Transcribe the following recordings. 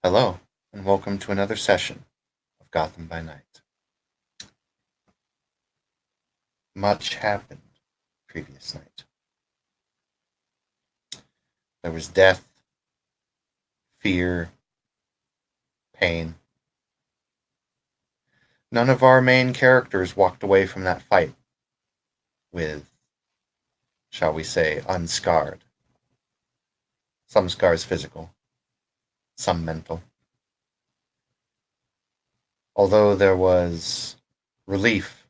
Hello, and welcome to another session of Gotham by Night. Much happened previous night. There was death, fear, pain. None of our main characters walked away from that fight with, shall we say, unscarred. Some scars physical, some mental. Although there was relief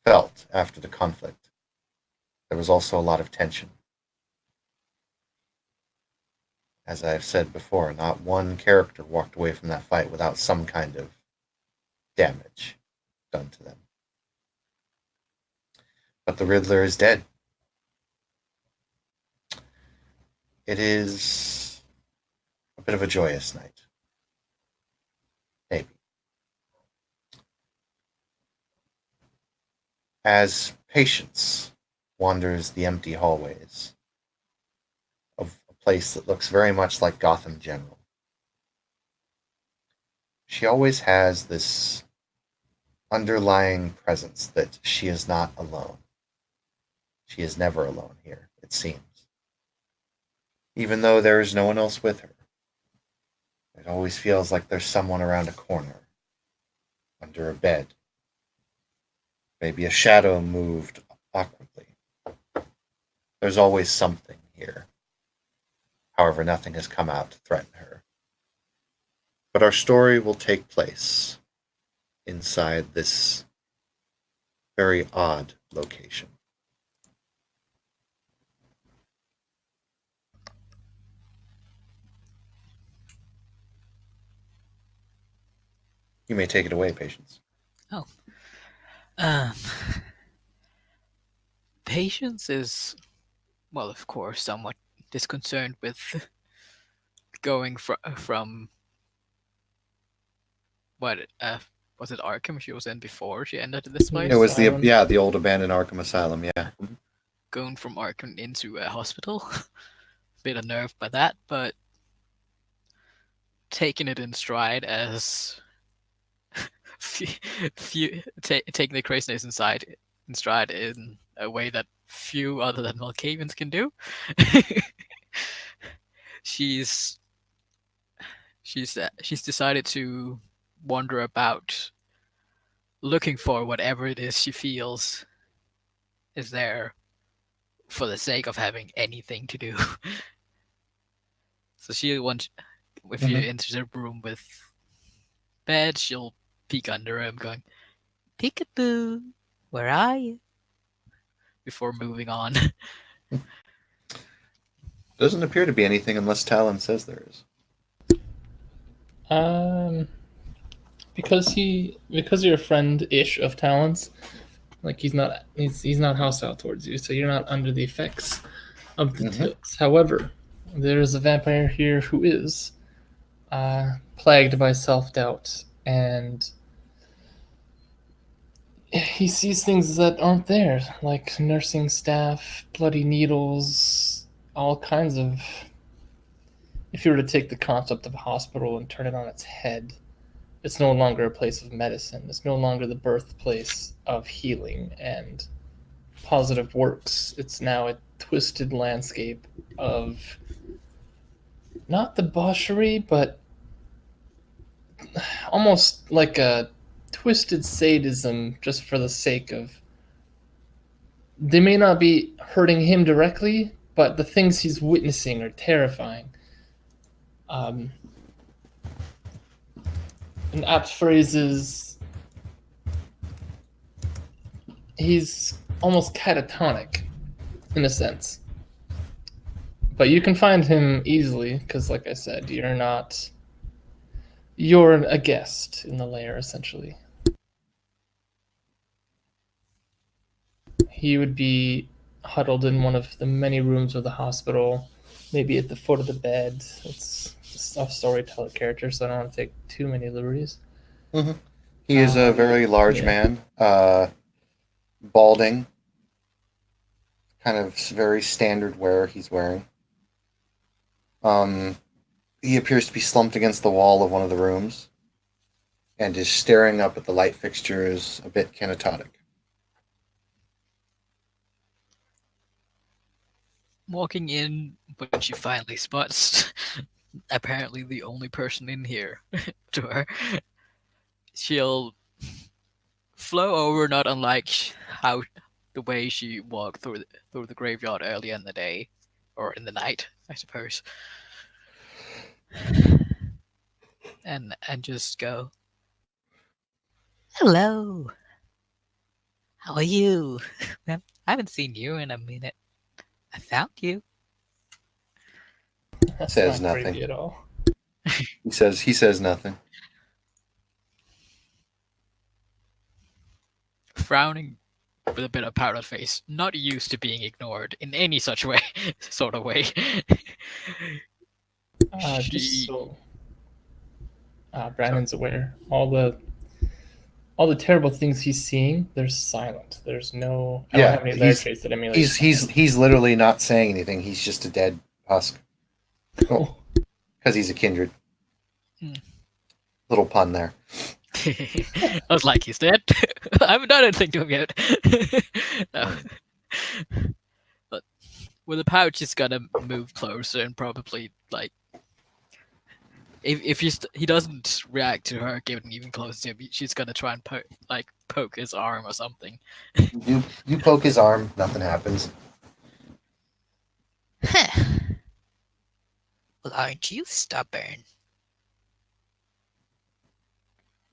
felt after the conflict, there was also a lot of tension. As I've said before, not one character walked away from that fight without some kind of damage done to them. But the Riddler is dead. It is a bit of a joyous night. Maybe. As Patience wanders the empty hallways of a place that looks very much like Gotham General, she always has this underlying presence that she is not alone. She is never alone here, it seems. Even though there is no one else with her, it always feels like there's someone around a corner, under a bed. Maybe a shadow moved awkwardly. There's always something here. However, nothing has come out to threaten her. But our story will take place inside this very odd location. You may take it away, Patience. Oh, um, Patience is, well, of course, somewhat disconcerted with going from what was it Arkham she was in before she ended this The It place? was asylum. the old abandoned Arkham Asylum. Yeah. Going from Arkham into a hospital, bit unnerved by that, but taking it in stride as taking the craziness inside in stride in a way that few other than Malkavians can do. she's she's decided to wander about looking for whatever it is she feels is there for the sake of having anything to do. So she wants, if you Mm-hmm. enter the room with bed, she'll peek under him, going, "Peekaboo, where are you?" Before moving on. Doesn't appear to be anything unless Talon says there is. Um, because you're a friend ish of Talon's, like he's not hostile towards you, so you're not under the effects of the Mm-hmm. tips. However, there is a vampire here who is plagued by self doubt, and he sees things that aren't there, like nursing staff, bloody needles, all kinds of. If you were to take the concept of a hospital and turn it on its head, it's no longer a place of medicine. It's no longer the birthplace of healing and positive works. It's now a twisted landscape of not debauchery, but almost like a twisted sadism just for the sake of. They may not be hurting him directly, but the things he's witnessing are terrifying. Um, an apt phrase is he's almost catatonic in a sense. But you can find him easily because, like I said, you're a guest in the lair essentially. He would be huddled in one of the many rooms of the hospital, maybe at the foot of the bed. It's a storyteller character, so I don't want to take too many liberties. Mm-hmm. He is a very large Yeah. man, balding, kind of very standard wear he's wearing. Um, He appears to be slumped against the wall of one of the rooms and is staring up at the light fixtures, a bit canatotic. Walking in, when she finally spots apparently the only person in here to her, she'll flow over, not unlike how the way she walked through the graveyard earlier in the day, or in the night, I suppose, and just go, "Hello, how are you? I haven't seen you in a minute. I found you." That's Says not nothing. creepy at all. He says nothing. Frowning with a bit of powdered face, not used to being ignored in any such way, sort of way. Just so Brandon's aware, all the terrible things he's seeing, they're silent. There's no. I don't have any layer traits that emulate. He's literally not saying anything. He's just a dead husk. Oh. Because he's a kindred. Hmm. Little pun there. I was like, he's dead. I haven't done anything to him yet. No. But with the pouch, he's gonna move closer and probably like, if he doesn't react to her getting even closer to him, she's gonna try and poke his arm or something. You poke his arm, nothing happens. Well, aren't you stubborn?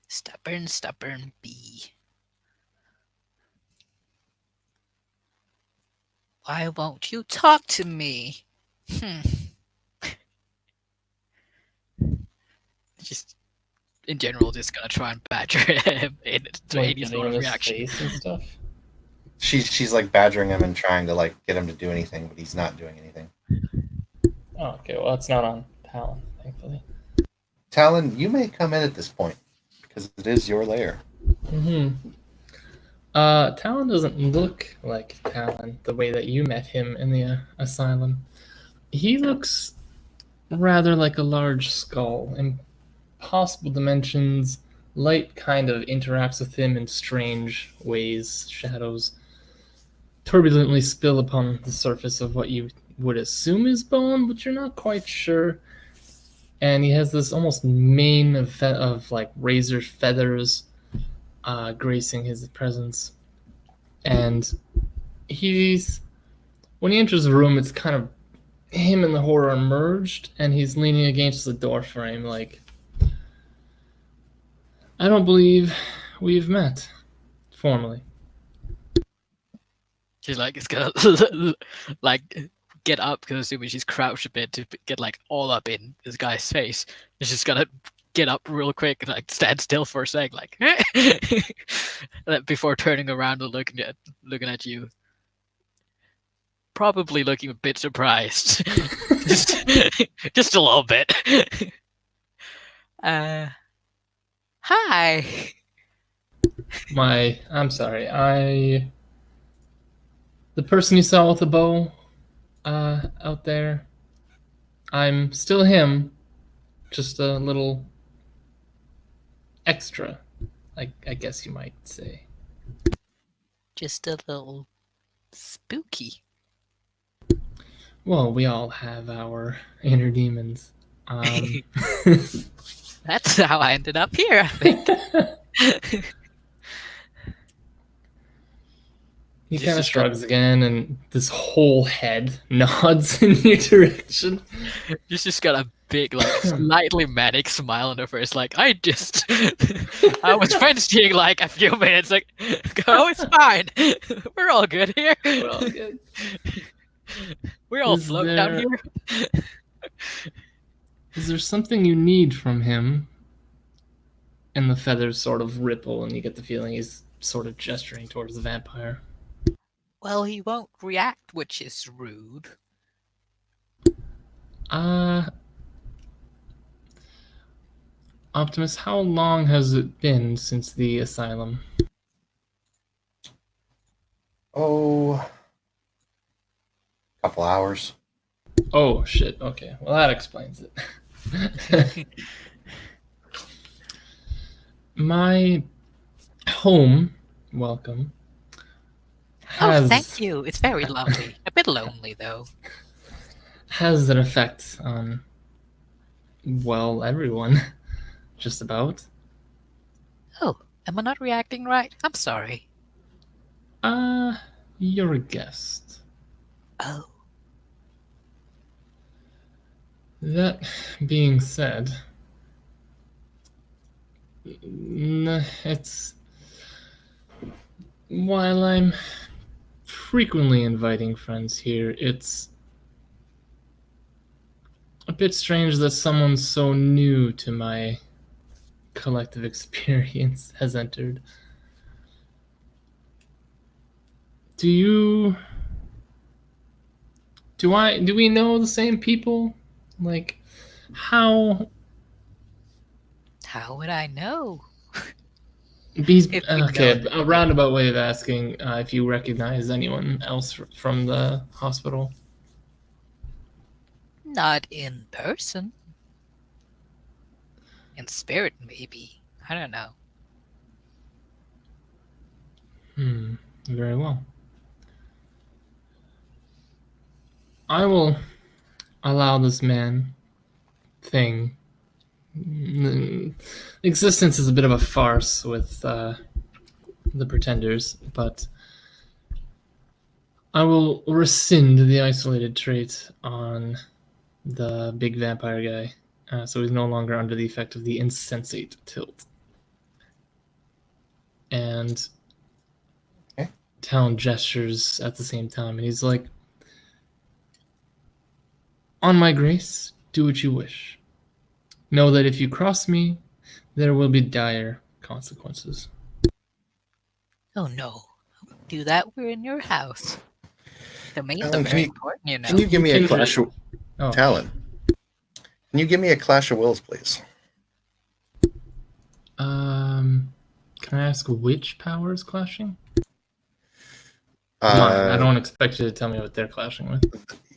Stubborn bee. Why won't you talk to me? Just in general, just gonna try and badger him into Like any sort of his reaction. face and stuff. She's like badgering him and trying to like get him to do anything, but he's not doing anything. Oh, okay. Well, it's not on Talon, thankfully. Talon, you may come in at this point because it is your lair. Talon doesn't look like Talon the way that you met him in the asylum. He looks rather like a large skull in possible dimensions. Light kind of interacts with him in strange ways. Shadows turbulently spill upon the surface of what you would assume is bone, but you're not quite sure. And he has this almost mane of like razor feathers gracing his presence. And when he enters the room, it's kind of him and the horror merged, and he's leaning against the door frame like, I don't believe we've met formally. She's like, it's gonna like get up because assuming she's crouched a bit to get like all up in this guy's face. She's just gonna get up real quick and like stand still for a sec, like before turning around and looking at you. Probably looking a bit surprised. just a little bit. Hi. I'm sorry. The person you saw with the bow out there, I'm still him, just a little extra, I guess you might say. Just a little spooky. Well, we all have our inner demons. That's how I ended up here, I think. He kind of shrugs again, and this whole head nods in your direction. She's just got a big, like, slightly manic smile on her face, like, I was fencing like a few minutes, like, oh, it's fine. We're all good here. We're all good. We're all floating down here. Is there something you need from him? And the feathers sort of ripple, and you get the feeling he's sort of gesturing towards the vampire. Well, he won't react, which is rude. Optimus, how long has it been since the asylum? Oh, a couple hours. Oh, shit. Okay. Well, that explains it. My home, welcome, Oh, thank has you. It's very lovely. A bit lonely, though. has an effect on, well, everyone, just about. Oh, am I not reacting right? I'm sorry. You're a guest. Oh, That being said, it's while I'm frequently inviting friends here, it's a bit strange that someone so new to my collective experience has entered. Do you do we know the same people? Like how how would I know? If we okay, don't. a roundabout way of asking if you recognize anyone else from the hospital. Not in person. In spirit, maybe. I don't know. Very well. I will allow this man thing. Existence is a bit of a farce with the pretenders, but I will rescind the isolated trait on the big vampire guy, so he's no longer under the effect of the insensate tilt. And Okay. Talon gestures at the same time, and he's like, "On my grace, do what you wish. Know that if you cross me, there will be dire consequences." Oh no. Do that, we're in your house. Domains Talon, are very important, you know. can you give me a can- clash of Oh, Talon? Can you give me a clash of wills, please? Can I ask which powers clashing? Mine. I don't expect you to tell me what they're clashing with.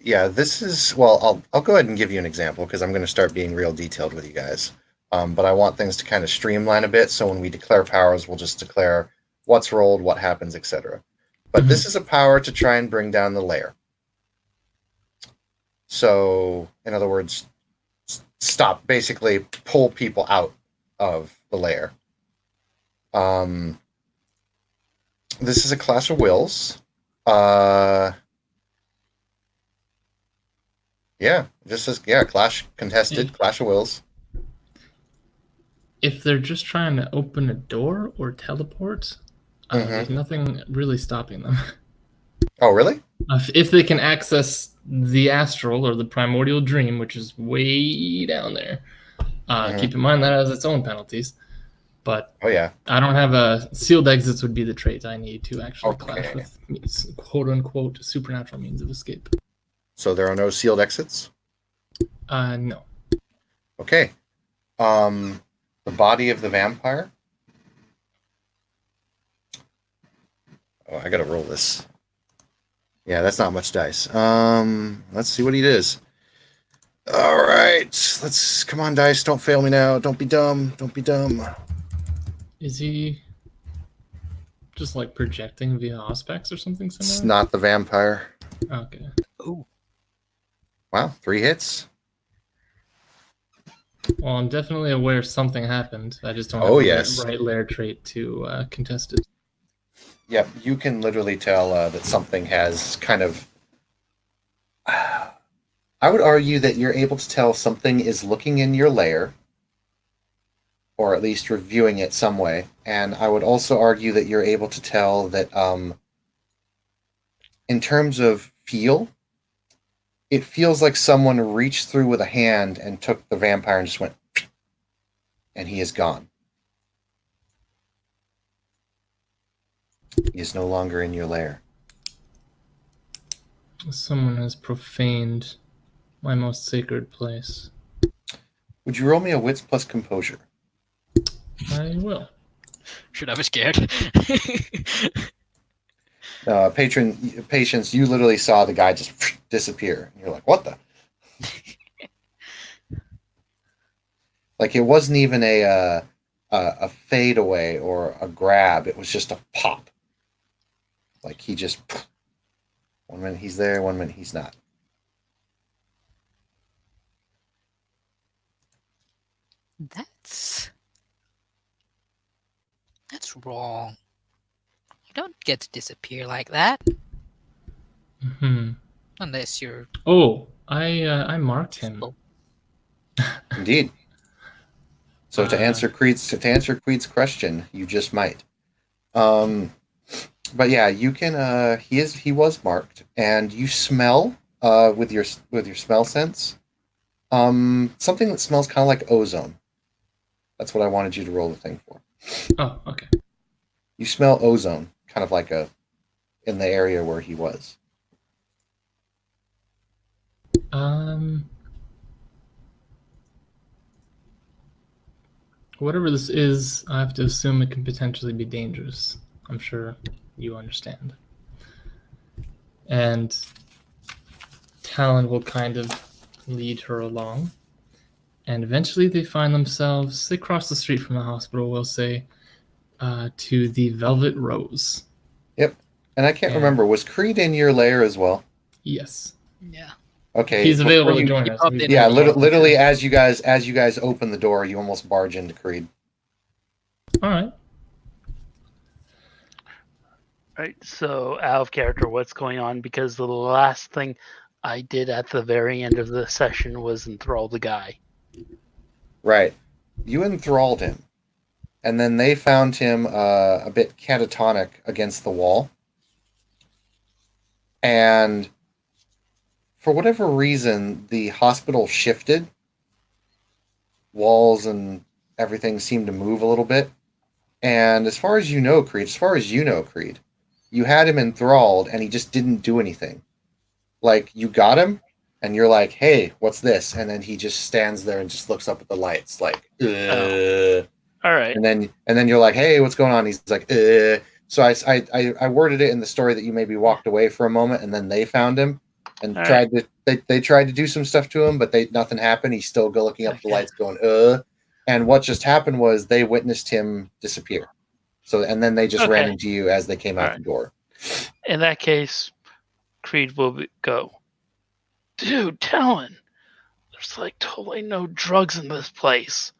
Yeah, this is well. I'll go ahead and give you an example because I'm going to start being real detailed with you guys. But I want things to kind of streamline a bit. So when we declare powers, we'll just declare what's rolled, what happens, etc. But this is a power to try and bring down the layer. So, in other words, stop, basically pull people out of the layer. This is a clash of wills. Yeah, just says clash contested, clash of wills. If they're just trying to open a door or teleport, there's nothing really stopping them. Oh, really? If they can access the astral or the primordial dream, which is way down there, keep in mind that has its own penalties. But Oh yeah, I don't have a sealed exits would be the trait I need to actually clash Okay. with quote unquote supernatural means of escape. so there are no sealed exits. No. Okay. The body of the vampire. Oh, I gotta roll this. Yeah, that's not much dice. Let's see what he does. All right, come on, dice. Don't fail me now. Don't be dumb. Don't be dumb. Is he just like projecting via aspects or something It's similar? not the vampire. Okay. Ooh. Wow, 3 hits. Well, I'm definitely aware something happened. I just don't Oh, have yes. the right lair trait to contest it. Yep, you can literally tell that something has kind of. I would argue that you're able to tell something is looking in your lair, or at least reviewing it some way. And I would also argue that you're able to tell that, in terms of feel, it feels like someone reached through with a hand and took the vampire and just went, and he is gone. He is no longer in your lair. Someone has profaned my most sacred place. Would you roll me a wits plus composure? I will. Should I be scared? Patience, you literally saw the guy just disappear. And you're like, what the? Like it wasn't even a fade away or a grab. It was just a pop. Like he just 1 minute he's there, 1 minute he's not. That's wrong. You don't get to disappear like that Hmm. unless you're. Oh, I marked him. Oh, Indeed. So to answer Creed's question, you just might. But yeah, you can. He was marked, and you smell with your smell sense something that smells kind of like ozone. That's what I wanted you to roll the thing for. Oh, okay. You smell ozone, kind of like in the area where he was. Whatever this is, I have to assume it can potentially be dangerous. I'm sure you understand. And Talon will kind of lead her along. And eventually they find themselves, they cross the street from the hospital, we'll say, to the Velvet Rose. Yep. And I can't Yeah. remember, was Creed in your lair as well? Yes. yeah. Okay. He's available before to you- join he us. popped in Yeah, earlier. literally as you guys open the door, you almost barge into Creed. All right. Right. So out of character, what's going on? Because the last thing I did at the very end of the session was enthrall the guy. Right. You enthralled him. And then they found him a bit catatonic against the wall. And for whatever reason, the hospital shifted. Walls and everything seemed to move a little bit. And as far as you know, Creed, you had him enthralled and he just didn't do anything. Like, you got him and you're like, hey, what's this? And then he just stands there and just looks up at the lights like, ugh. All right. And then you're like, hey, what's going on? He's like, ugh. So I worded it in the story that you maybe walked away for a moment and then they found him and All tried to they tried to do some stuff to him, but nothing happened. He's still looking up at the Okay. lights going, ugh. And what just happened was they witnessed him disappear. So and then they just ran Okay. into you as they came out Alright. the door. In that case, Creed will go. Dude, Talon, there's like totally no drugs in this place.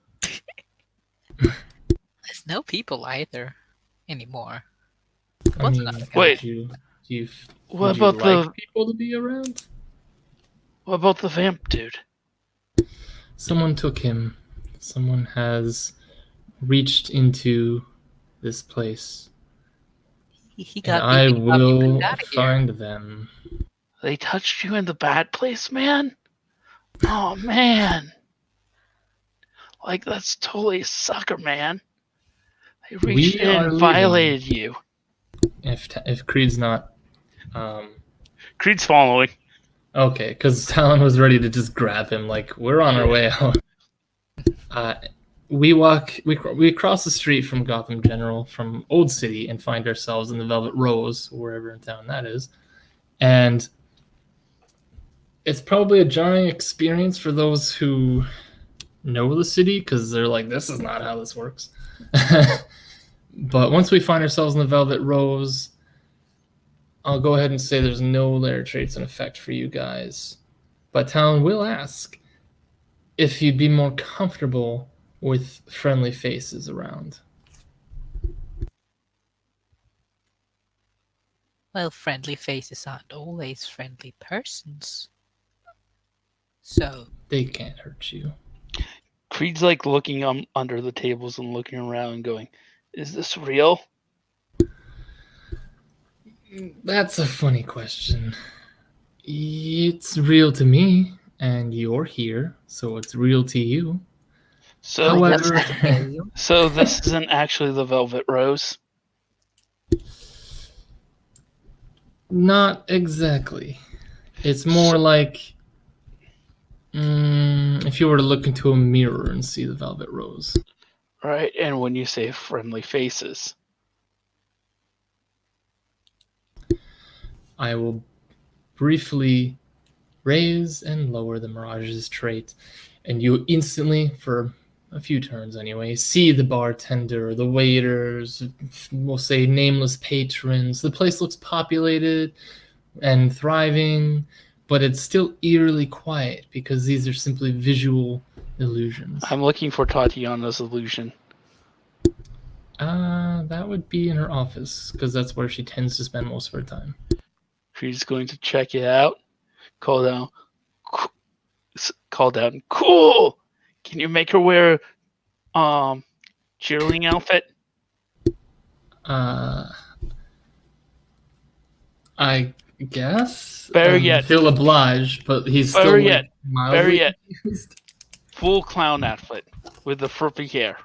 There's no people either anymore. I What's mean, that? Wait. do you What would you about like the people to be around? what about the vamp dude? Someone took him. Someone has reached into this place. He And got I beaten up, you will moved out of here. find them. They touched you in the bad place, man? Oh man. Like that's totally a sucker, man. They reached We in are and leaving. violated you. If Creed's not Creed's following. okay, because Talon was ready to just grab him. Like we're on our way out. We cross the street from Gotham General, from Old City, and find ourselves in the Velvet Rose, wherever in town that is. And it's probably a jarring experience for those who know the city, because they're like, this is not how this works. But once we find ourselves in the Velvet Rose, I'll go ahead and say there's no lair traits in effect for you guys. But Talon will ask if you'd be more comfortable with friendly faces around. Well, friendly faces aren't always friendly persons. So, They can't hurt you. Creed's like looking under the tables and looking around and going, "Is this real?" That's a funny question. It's real to me, and you're here, so it's real to you. So However- this, so this isn't actually the Velvet Rose. Not exactly. It's more like if you were to look into a mirror and see the Velvet Rose. Right, and when you say friendly faces, I will briefly raise and lower the Mirage's trait, and you instantly, for a few turns anyway. See the bartender, the waiters, we'll say nameless patrons. The place looks populated and thriving, but it's still eerily quiet because these are simply visual illusions. I'm looking for Tatiana's illusion. That would be in her office because that's where she tends to spend most of her time. She's going to check it out. Call down. Cool. Can you make her wear cheerleading outfit? I guess. Better yet. He'll oblige, but he's still Better like, yet. mildly Better yet. confused. Full clown outfit with the flippy hair.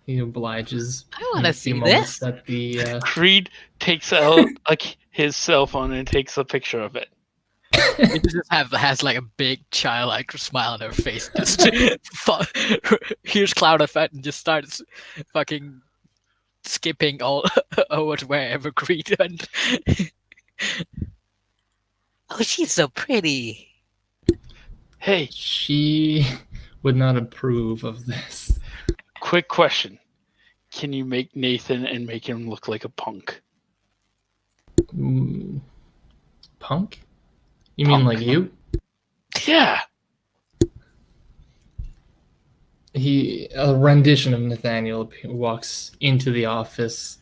He obliges. I want in a to few see moments this. At the Creed takes out like his cell phone and takes a picture of it. It just has like a big childlike smile on her face. Just here's cloud effect and just starts fucking skipping all over to wherever Creed went. Oh, she's so pretty. Hey, she would not approve of this. quick question. Can you make Nathan and make him look like a punk? Punk? You mean like you? Yeah. A rendition of Nathaniel walks into the office,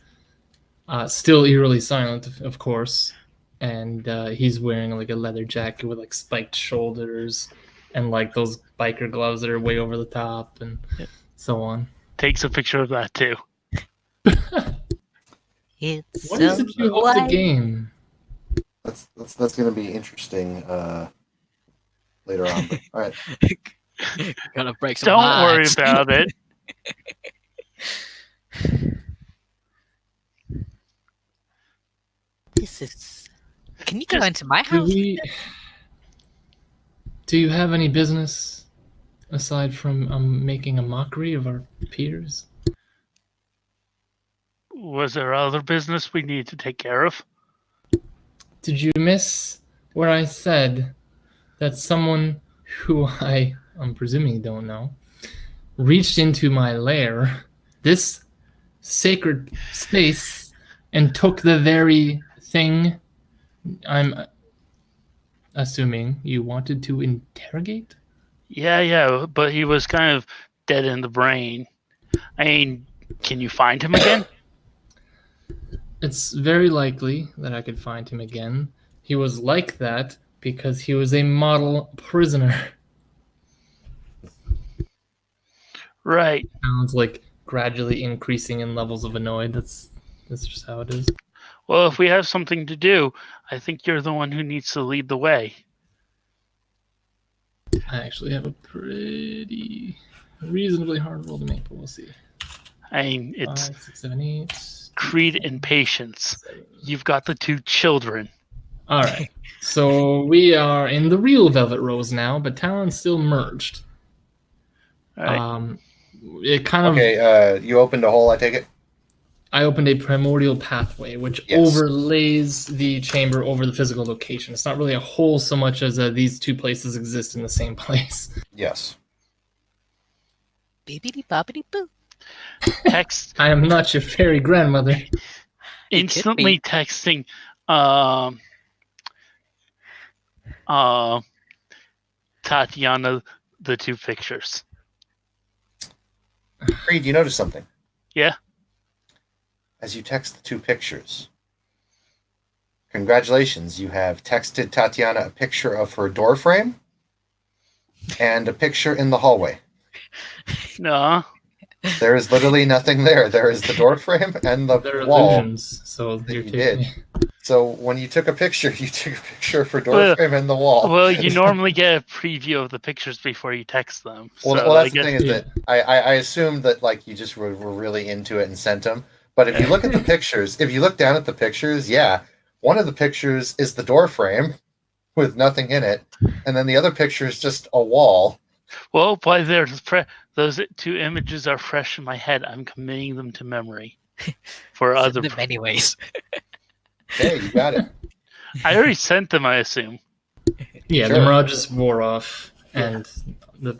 still eerily silent, of course, and he's wearing like a leather jacket with like spiked shoulders and like those biker gloves that are way over the top and so on. Takes a picture of that too. It's What is it you hope to gain? That's going to be interesting later on. But, all right. Gonna break some Don't worry hearts. about it. This is. Can you go into my house? Do you have any business aside from making a mockery of our peers? Was there other business we need to take care of? Did you miss where I said that someone who I'm presuming you don't know, reached into my lair, this sacred space, and took the very thing I'm assuming you wanted to interrogate? Yeah, but he was kind of dead in the brain. I mean, can you find him again? It's very likely that I could find him again. He was like that because he was a model prisoner. Right. Sounds like gradually increasing in levels of annoyed. That's just how it is. Well, if we have something to do, I think you're the one who needs to lead the way. I actually have a pretty reasonably hard roll to make, but we'll see. I mean, it's 5, 6, 7, 8. Creed and patience. You've got the 2 children. All right. So we are in the real Velvet Rose now, but Talon's still merged. All right. It kind of. Okay, you opened a hole, I take it? I opened a primordial pathway, which overlays the chamber over the physical location. It's not really a hole so much as these two places exist in the same place. Yes. Bibbidi bobbidi boo. Text I am not your fairy grandmother. instantly texting Tatiana the 2 pictures. Creed, you notice something? Yeah. As you text the 2 pictures, congratulations, you have texted Tatiana a picture of her door frame and a picture in the hallway. No. There is literally nothing there. There is the door frame and the They're wall. illusions, so you're you did. So when you took a picture, you took a picture of her door Well- frame and the wall. Well, you normally get a preview of the pictures before you text them. Well, So that's I the guess- thing is that I assumed that like you just were really into it and sent them. But if you look at the pictures, if you look down at the pictures, yeah, one of the pictures is the door frame with nothing in it, and then the other picture is just a wall. Well, why those 2 images are fresh in my head. I'm committing them to memory for Send other. them anyways. Okay, you got it. I already sent them, I assume. Yeah, Sure. the mirage just wore off, and the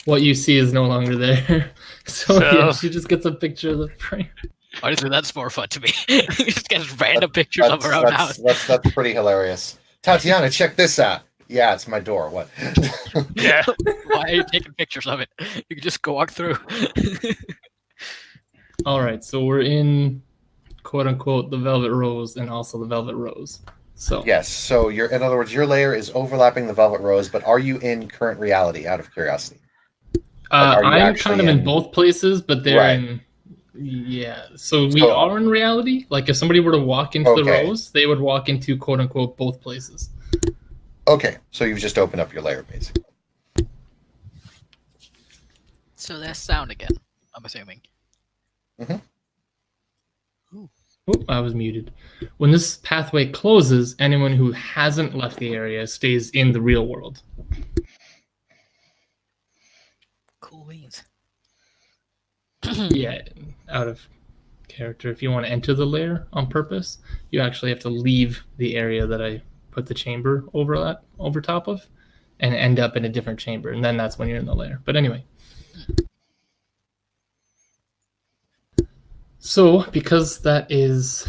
what you see is no longer there. So So- yeah, she just gets a picture of the frame. Honestly, that's more fun to me. You just get random pictures of her own house. That's pretty hilarious. Tatiana, check this out. Yeah, it's my door. What? Yeah. Why are you taking pictures of it? You can just go walk through. All right, so we're in quote unquote the Velvet Rose and also the Velvet Rose. So Yes. So in other words, your layer is overlapping the Velvet Rose, but are you in current reality? Out of curiosity. are you I'm actually kind of in in- both places, but they're Right. in. Yeah, so we So- are in reality. Like if somebody were to walk into the Okay. Rose, they would walk into quote unquote both places. Okay, so you've just opened up your layer, basically. So there's sound again, I'm assuming. Oh, I was muted. When this pathway closes, anyone who hasn't left the area stays in the real world. Cool beans. Yeah, out of character. If you want to enter the lair on purpose, you actually have to leave the area that I put the chamber over top of, and end up in a different chamber, and then that's when you're in the lair. But anyway. So, because that is,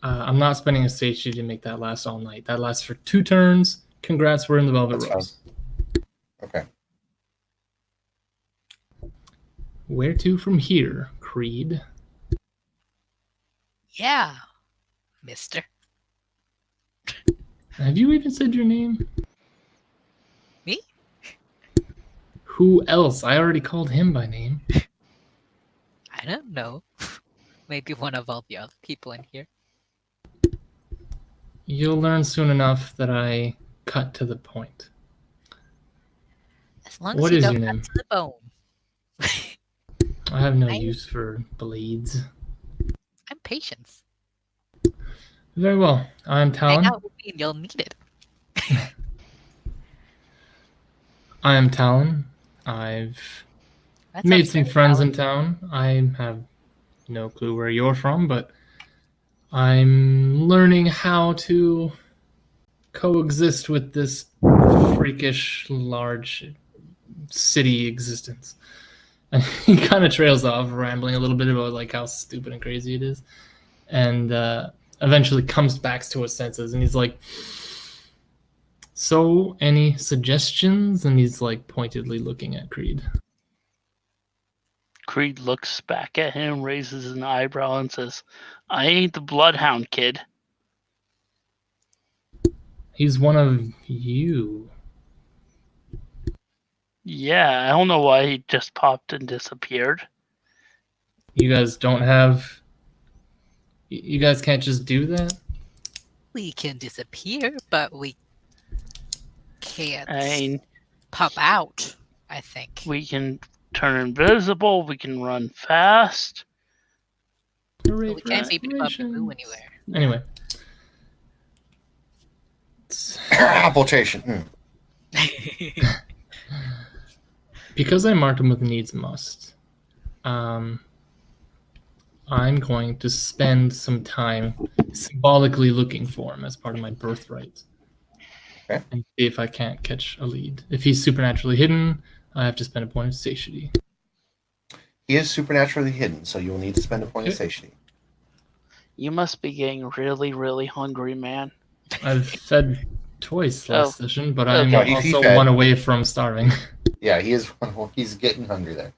I'm not spending a stage sheet to make that last all night. That lasts for 2 turns. Congrats, we're in the Velvet That's Rose. Okay. Where to from here, Creed? Yeah, mister. Have you even said your name? Me? Who else? I already called him by name. I don't know. Maybe one of all the other people in here. You'll learn soon enough that I cut to the point. As long What as you is don't your cut name? to the bone. I have no I- use for blades. I'm patience. Very well. I'm Hang Talon. out with me and you'll need it. I am Talon. I've That made sounds some very friends valid. in town. I have no clue where you're from, but I'm learning how to coexist with this freakish large city existence. And he kind of trails off, rambling a little bit about like how stupid and crazy it is, and eventually comes back to his senses, and he's like, "So, any suggestions?" And he's like pointedly looking at Creed. Creed looks back at him, raises an eyebrow, and says, I ain't the Bloodhound kid. He's one of you. Yeah, I don't know why he just popped and disappeared. You guys don't have. You guys can't just do that. We can disappear, but we can't I mean, pop out, I think. we can turn invisible, we can run fast. Hooray we for can't seem to pop the activation. boo anywhere. Anyway. Appultation. Because I marked him with needs must, I'm going to spend some time symbolically looking for him as part of my birthright. Okay. And see if I can't catch a lead. If he's supernaturally hidden, I have to spend a point of satiety. He is supernaturally hidden, so you will need to spend a point of satiety. You must be getting really, really hungry, man. I've fed twice last session, but I'm Okay. He also fed. 1 away from starving. Yeah, he is. He's getting hungry there.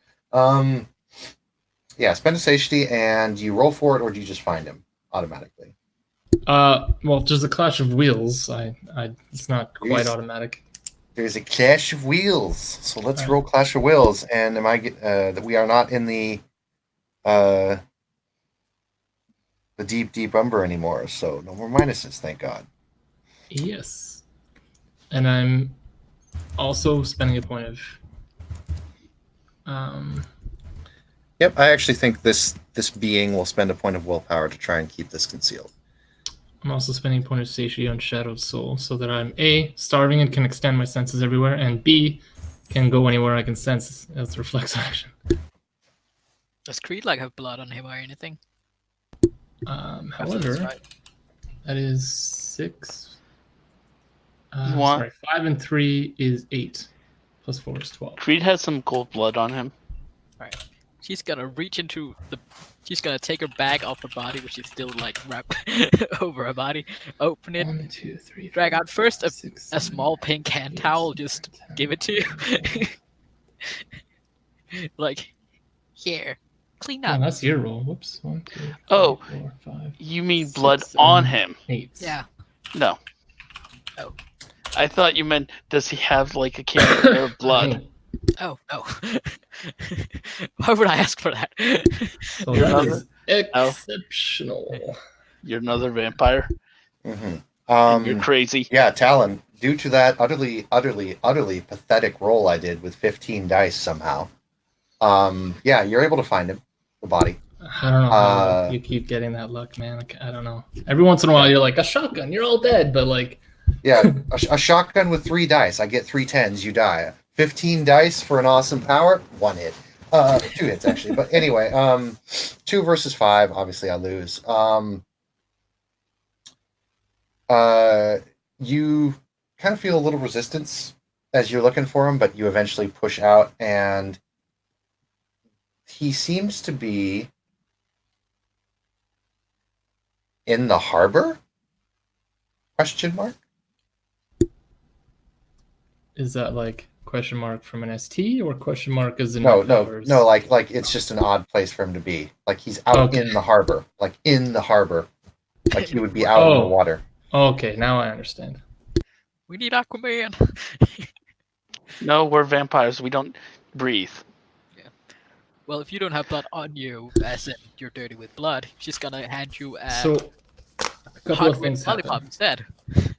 Yeah, spend a satiety, and you roll for it, or do you just find him automatically? Well, there's a clash of wheels. It's not quite Yes. automatic. There's a clash of wheels, so let's Alright. roll clash of wheels. And that we are not in the deep umber anymore, so no more minuses, thank God. Yes. And I'm also spending a point of Yep, I actually think this being will spend a point of willpower to try and keep this concealed. I'm also spending a point of satiety on Shadowed Soul so that I'm A, starving and can extend my senses everywhere, and B, can go anywhere I can sense as a reflex action. Does Creed like have blood on him or anything? However, that is 6. You want- Sorry, 5 and 3 is 8. Plus 4 is 12. Creed has some cold blood on him. She's gonna reach into the. She's gonna take her bag off her body, which is still like wrapped over her body. Open it. 1, 2, 3, Drag 4, out first 5, 6, a 7, small pink hand 8, towel. 9, Just 10, give it to you. 11, Like, here, clean Oh, up. that's your roll. Whoops. 1, 2, 3, Oh, 4, 5, You mean 6, blood 7, on him? 8. Yeah. No. Oh. I thought you meant, does he have like a can there of blood? Oh no. Why would I ask for that? So You're that another- is exceptional. You're another vampire? Mm-hmm. And you're crazy? Yeah, Talon, due to that utterly pathetic roll I did with 15 dice somehow, yeah, you're able to find him, the body. I don't know how you keep getting that luck, man. Like, I don't know. Every once in a while, you're like, a shotgun, you're all dead. But like, Yeah, a shotgun with 3 dice. I get 3 10s, you die. 15 dice for an awesome power, 1 hit. 2 hits, actually. But anyway, 2 versus 5, obviously I lose. You kind of feel a little resistance as you're looking for him, but you eventually push out, and he seems to be in the harbor? Question mark? is that like question mark from an ST or question mark as in No, powers? like it's just an odd place for him to be. Like he's out Okay. in the harbor. Like in the harbor. Like he would be out in the Oh. water. Okay, now I understand. We need Aquaman. No, we're vampires. We don't breathe. Well, if you don't have blood on you, as in you're dirty with blood, she's gonna hand you a So, a couple hot of things red lollipop happen. instead.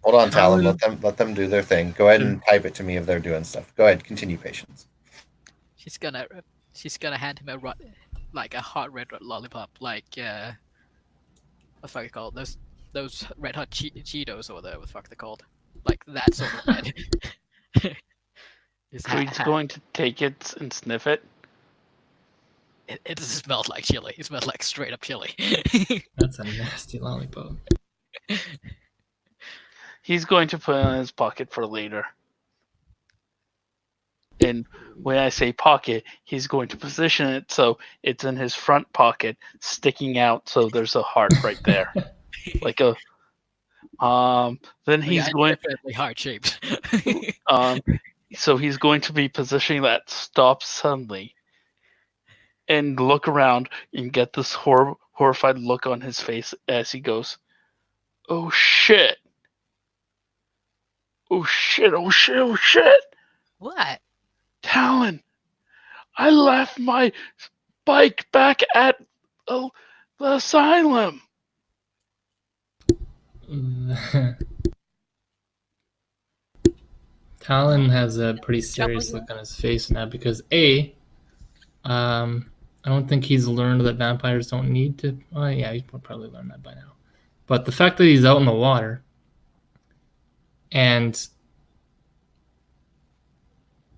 Hold on, Talon. Talon- Let them do their thing. Go ahead and type it to me if they're doing stuff. Go ahead, continue, Patience. She's gonna hand him a hot red lollipop, like what's the fuck it called? Those red hot Cheetos or whatever the fuck they're called. Like that sort of red. Just Creed's going to take it and sniff it. It doesn't smell like chili. It smells like straight up chili. That's a nasty lollipop. He's going to put it in his pocket for later. And when I say pocket, he's going to position it so it's in his front pocket, sticking out so there's a heart right there. Like a then he's Yeah, going definitely heart shaped. so he's going to be positioning that stop suddenly and look around and get this horrified look on his face as he goes, "Oh shit. Oh shit, oh shit, oh shit. What? Talon, I left my bike back at the asylum." Talon has a pretty serious look on his face now because I don't think he's learned that vampires don't need to. Well, yeah, he's probably learned that by now. But the fact that he's out in the water and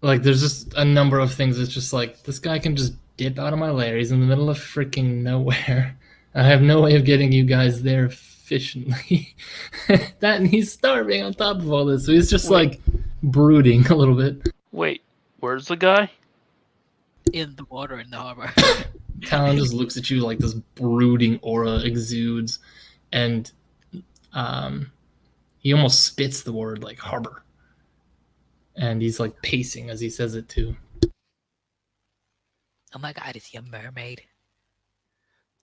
like there's just a number of things that's just like this guy can just dip out of my lair. He's in the middle of freaking nowhere. I have no way of getting you guys there efficiently. That and he's starving on top of all this. So he's just like brooding a little bit. Wait, where's the guy? In the water in the harbor. Talon just looks at you like this brooding aura exudes, and he almost spits the word like harbor. And he's like pacing as he says it too. Oh my god, is he a mermaid?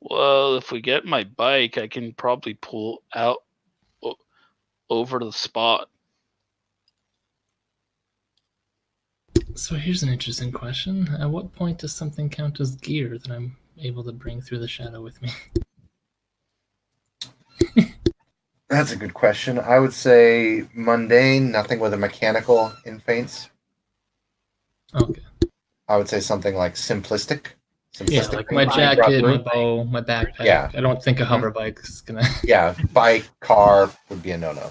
Well, if we get my bike, I can probably pull out over the spot. So here's an interesting question. At what point does something count as gear that I'm able to bring through the shadow with me? That's a good question. I would say mundane, nothing with a mechanical influence. Okay. I would say something like simplistic. Yeah, like my jacket, my bow, my backpack. Yeah. I don't think a hover bike is gonna. Yeah, bike, car would be a no-no.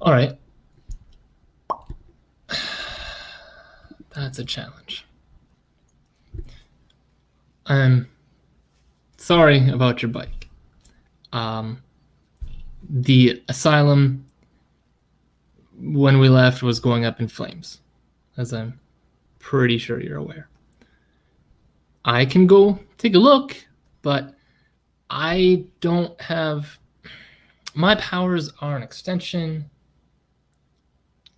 All right. That's a challenge. I'm sorry about your bike. The asylum when we left, was going up in flames, as I'm pretty sure you're aware. I can go take a look, but I don't have. My powers are an extension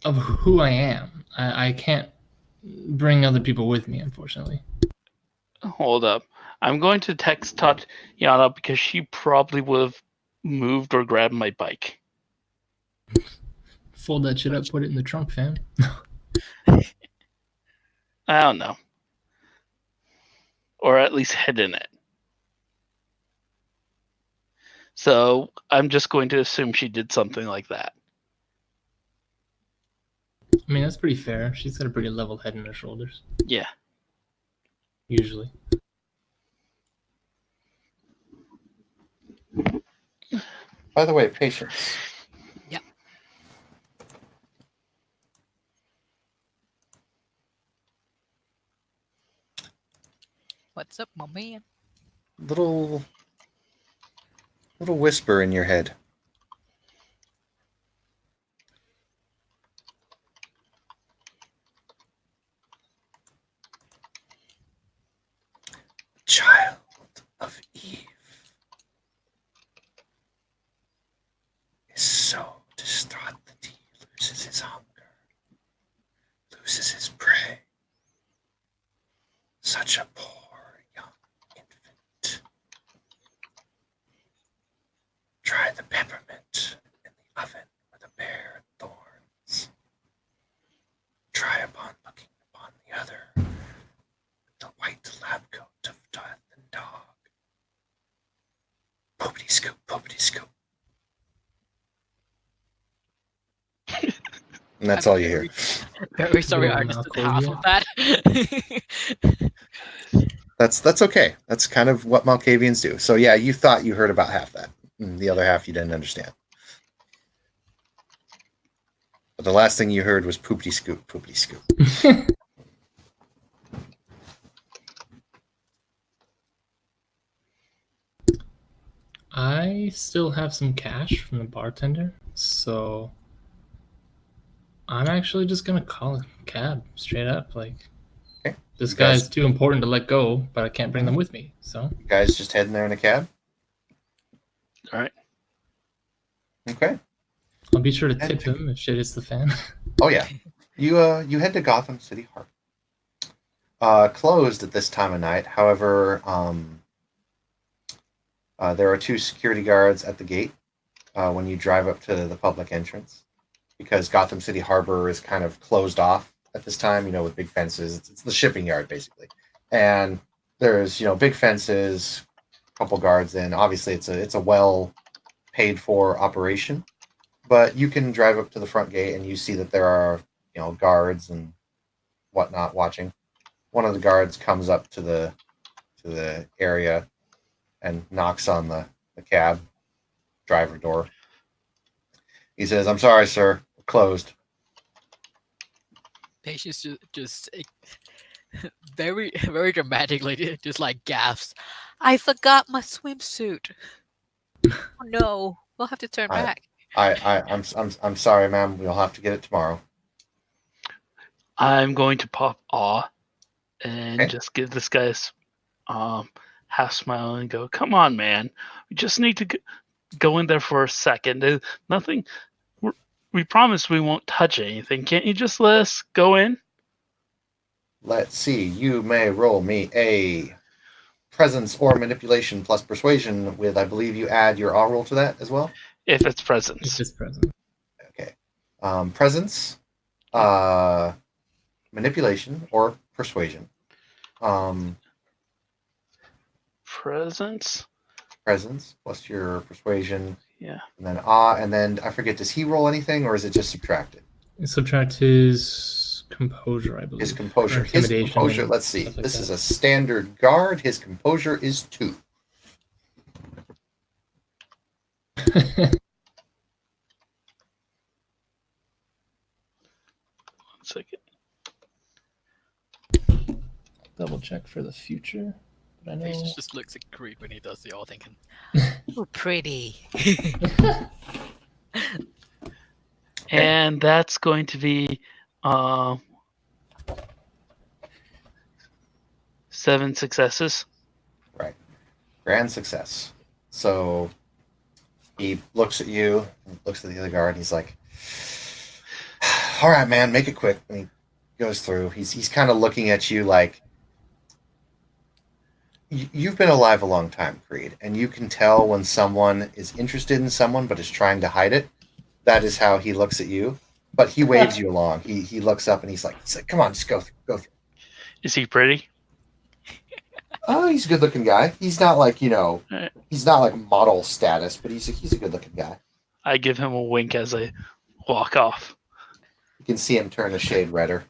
of who I am. I can't bring other people with me, unfortunately. Hold up. I'm going to text Tatiana because she probably would have moved or grabbed my bike. Fold that shit up, put it in the trunk, fam. I don't know. Or at least hidden it. So I'm just going to assume she did something like that. I mean, that's pretty fair. She's got a pretty level head on her shoulders, Yeah. usually. By the way, Patience. Yep. What's up, my man? Little whisper in your head. Child of Eve is so distraught that he loses his hunger, loses his prey. Such a poor young infant. Try the peppermint in the oven with a bare thorns. Try upon looking upon the other the white lab coat of death and dog. Poopity scoop, poopity scoop. And that's all you hear. Very sorry, I Little understood half Malkovia. of that. That's okay. That's kind of what Malkavians do. So yeah, you thought you heard about half that. And the other half you didn't understand. But the last thing you heard was poopity scoop, poopity scoop. I still have some cash from the bartender, so I'm actually just gonna call a cab straight up. Like, Okay. this You guys- guy's too important to let go, but I can't bring them with me. So You guys just heading there in a cab? All right. Okay. I'll be sure to tip him if shit hits the fan. Oh yeah. You head to Gotham City Harbor. Closed at this time of night. However, there are 2 security guards at the gate when you drive up to the public entrance, because Gotham City Harbor is kind of closed off at this time. With big fences. It's the shipping yard basically, and there's big fences, a couple guards in. Obviously, it's a well paid for operation, but you can drive up to the front gate and you see that there are guards and whatnot watching. One of the guards comes up to the area and knocks on the cab driver door. He says, "I'm sorry, sir, we're closed." Patience just very, very dramatically just like gasps. I forgot my swimsuit. Oh no, we'll have to turn back. I'm sorry, ma'am. We'll have to get it tomorrow. I'm going to pop awe and Okay. just give this guy a half smile and go, "Come on, man. We just need to go in there for a second. There's nothing. We promise we won't touch anything. Can't you just let us go in?" Let's see. You may roll me a presence or manipulation plus persuasion with, I believe you add your awe roll to that as well. If it's It's presence. just present. Okay. Presence, manipulation or persuasion. Presence? Presence plus your persuasion, Yeah. and then awe, and then I forget. Does he roll anything, or is it just subtracted? Subtract his composure, I believe. His composure. Or His intimidation composure. and Let's see. stuff like This that. is a standard guard. His composure is 2. One second. Double check for the future. But I know. Patience just looks at Creed when he does the all thinking. Oh, pretty. And that's going to be 7 successes. Right. Grand success. So he looks at you, looks at the other guard, and he's like, all right, man, make it quick. And he goes through. He's kind of looking at you like, you've been alive a long time, Creed, and you can tell when someone is interested in someone but is trying to hide it. That is how he looks at you. But he waves you along. He looks up and he's like, come on, just go through. Is he pretty? Oh, he's a good-looking guy. He's not like, Alright. he's not like model status, but he's a good-looking guy. I give him a wink as I walk off. You can see him turn a shade redder.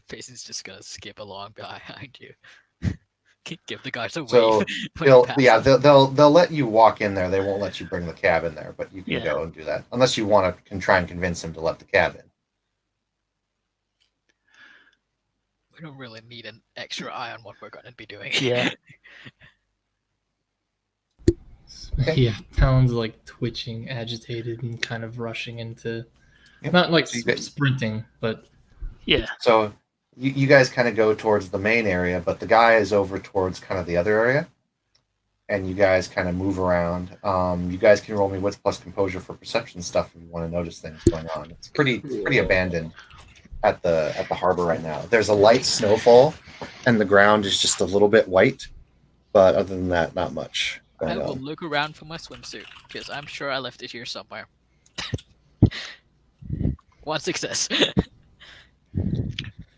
Jason's just gonna skip along behind you. Give the guys a wave. So when you pass them. they'll let you walk in there. They won't let you bring the cab in there, but you can Yeah. go and do that unless you want to try and convince him to let the cab in. We don't really need an extra eye on what we're gonna be doing. Yeah. Okay. Yeah, Talon's like twitching, agitated, and kind of rushing into, Yep. not like So you get- sprinting, but Yeah. So you guys kind of go towards the main area, but the guy is over towards kind of the other area, and you guys kind of move around. You guys can roll me wits plus composure for perception stuff if you want to notice things going on. It's pretty abandoned at the harbor right now. There's a light snowfall, and the ground is just a little bit white, but other than that, not much I going will on. look around for my swimsuit because I'm sure I left it here somewhere. One success.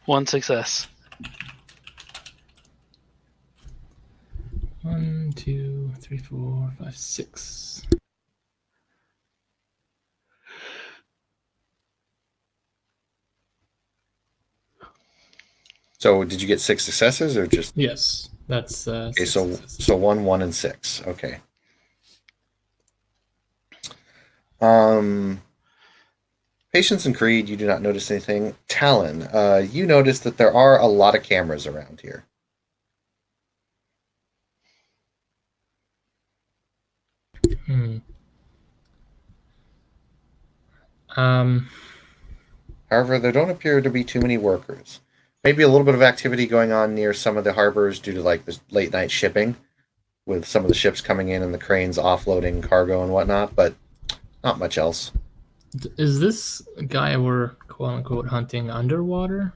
1 success. 1, 2, 3, 4, 5, 6. So did you get 6 successes or just Yes, that's okay? 6 So successes. 1, 1, and 6. Okay. Patience and Creed, you do not notice anything. Talon, you notice that there are a lot of cameras around here. Hmm. Um, However, there don't appear to be too many workers. Maybe a little bit of activity going on near some of the harbors due to like this late night shipping, with some of the ships coming in and the cranes offloading cargo and whatnot, but not much else. is this guy we're quote unquote hunting underwater?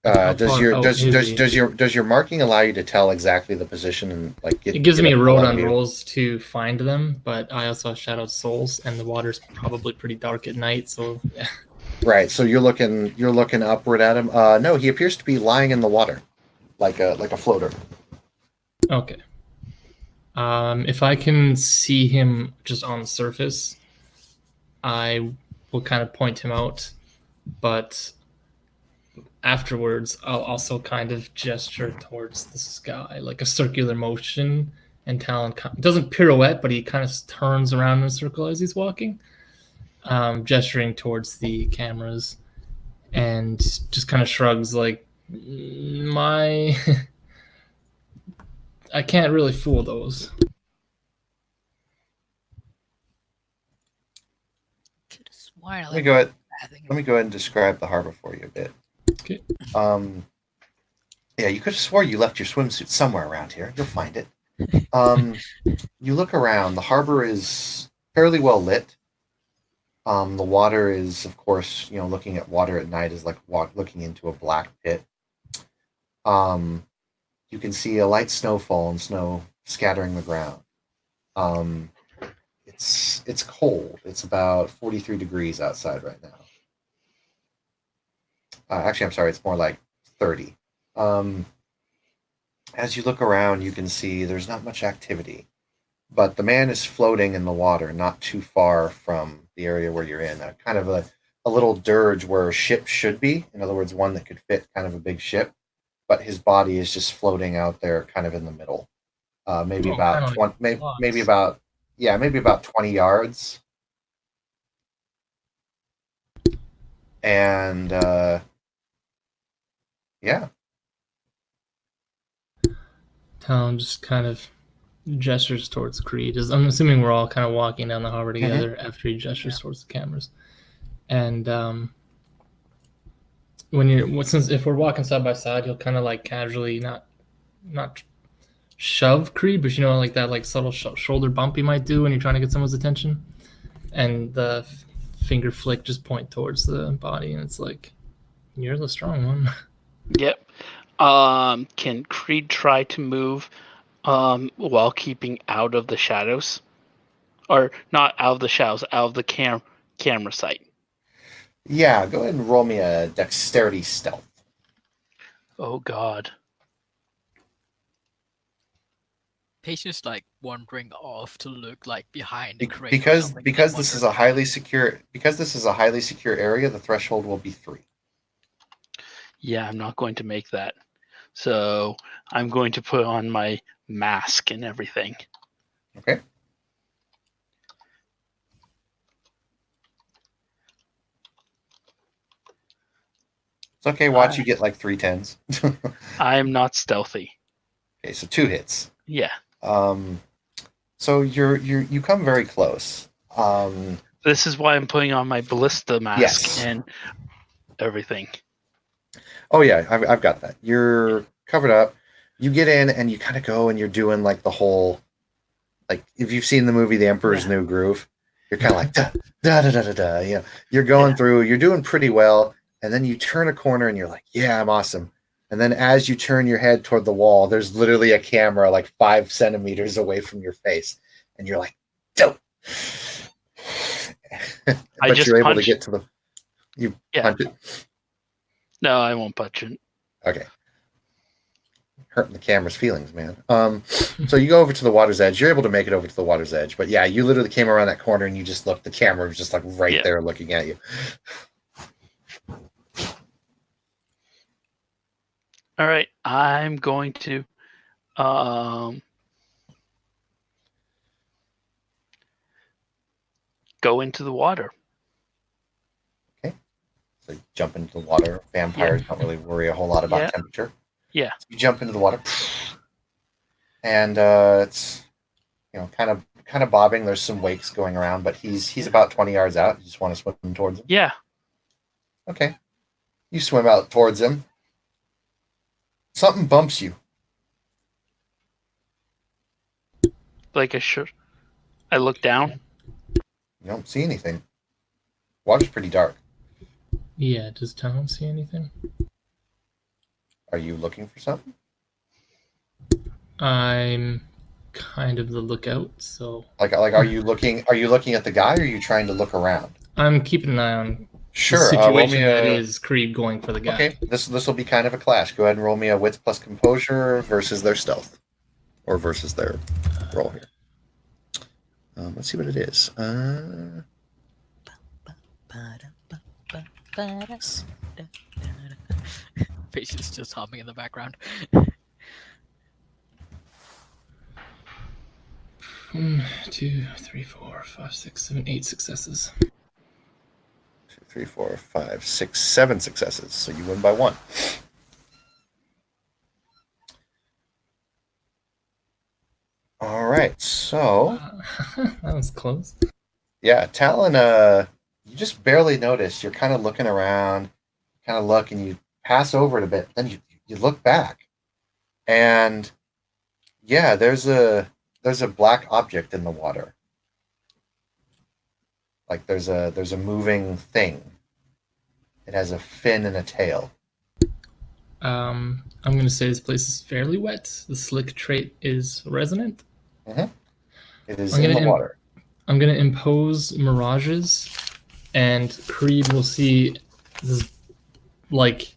How Does far your out does is does, he? does your does your marking allow you to tell exactly the position and like get? It gives get me a road full on view? rolls to find them, but I also have shadowed souls, and the water's probably pretty dark at night. So yeah. Right. So you're looking upward at him. No, he appears to be lying in the water, like a floater. Okay. If I can see him just on the surface, I will kind of point him out, but afterwards, I'll also kind of gesture towards the sky, like a circular motion. And Talon doesn't pirouette, but he kind of turns around in a circle as he's walking, gesturing towards the cameras, and just kind of shrugs like, my. I can't really fool those. Could have sworn I Let me left go ahead. bathing Let me go ahead and describe the harbor for you a bit. Okay. Yeah, you could have swore you left your swimsuit somewhere around here. You'll find it. You look around. The harbor is fairly well lit. The water is, of course, looking at water at night is like looking into a black pit. You can see a light snowfall and snow scattering the ground. It's cold. It's about 43 degrees outside right now. Actually, I'm sorry. It's more like 30. As you look around, you can see there's not much activity, but the man is floating in the water, not too far from the area where you're in. Kind of a little dirge where a ship should be. In other words, one that could fit kind of a big ship, but his body is just floating out there, kind of in the middle. Maybe Oh, about kinda 20, like maybe blocks. maybe about 20 yards. And yeah. Talon just kind of gestures towards Creed. I'm assuming we're all kind of walking down the harbor together after he gestures towards the cameras. And since if we're walking side by side, he'll kind of like casually not shove Creed, but like that like subtle shoulder bump you might do when you're trying to get someone's attention, and the finger flick just point towards the body, and it's like, you're the strong one. Yep. Can Creed try to move while keeping out of the shadows? Or not out of the shadows, out of the camera sight. Yeah, go ahead and roll me a dexterity stealth. Oh god. Patient's like wandering off to look like behind the crate. Because this is a highly secure area, the threshold will be 3. Yeah, I'm not going to make that. So I'm going to put on my mask and everything. Okay. It's okay, watch you get like 3 10s. I am not stealthy. Okay, so 2 hits. Yeah. So you come very close. This is why I'm putting on my ballista mask and everything. Oh yeah, I've got that. You're covered up. You get in and you kind of go and you're doing like the whole, like if you've seen the movie The Emperor's New Groove, you're kind of like da da da da da da. You know, you're going through. You're doing pretty well, and then you turn a corner and you're like, yeah, I'm awesome. And then as you turn your head toward the wall, there's literally a camera like 5 centimeters away from your face, and you're like, dope. But you're able to get to the. You punch it. No, I won't punch it. Okay. Hurting the camera's feelings, man. So you go over to the water's edge. You're able to make it over to the water's edge, but yeah, you literally came around that corner and you just looked. The camera was just like right there, looking at you. All right, I'm going to go into the water. Okay. So you jump into the water. Vampires don't really worry a whole lot about temperature. Yeah. So you jump into the water, and it's kind of bobbing. There's some wakes going around, but he's about 20 yards out. You just want to swim towards him. Yeah. Okay. You swim out towards him. Something bumps you. Like I look down. You don't see anything. Water's pretty dark. Yeah, does Talon see anything? Are you looking for something? I'm kind of the lookout, so like are you looking at the guy, or are you trying to look around? I'm keeping an eye on the Sure. situation that is Creed going for the guy. Okay, this will be kind of a clash. Go ahead and roll me a wits plus composure versus their stealth, or versus their roll here. Let's see what it is. Patient's just humming in the background. 1, 2, 3, 4, 5, 6, 7, 8 successes. 2, 3, 4, 5, 6, 7 successes. So you win by 1. All right, so that was close. Yeah, Talon, you just barely notice. You're kind of looking around, kind of look, and you pass over it a bit. Then you look back, and yeah, there's a black object in the water. Like there's a moving thing. It has a fin and a tail. I'm going to say this place is fairly wet. The slick trait is resonant. Mm-hmm. It is in the water. I'm going to impose mirages, and Creed will see this, like, if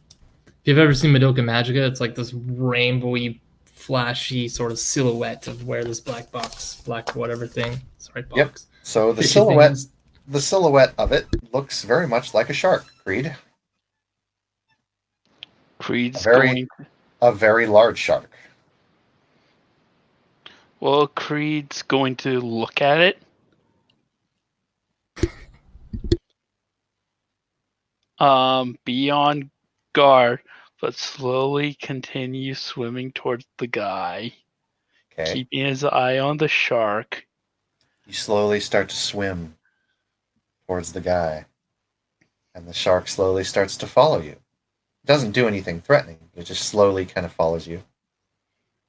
you've ever seen Madoka Magica, it's like this rainbowy, flashy sort of silhouette of where this black whatever thing. Sorry, box. Yep. So the silhouette of it looks very much like a shark, Creed. Creed's a very large shark. Well, Creed's going to look at it. Be on guard, but slowly continue swimming towards the guy. Okay. Keeping his eye on the shark. You slowly start to swim towards the guy, and the shark slowly starts to follow you. It doesn't do anything threatening. It just slowly kind of follows you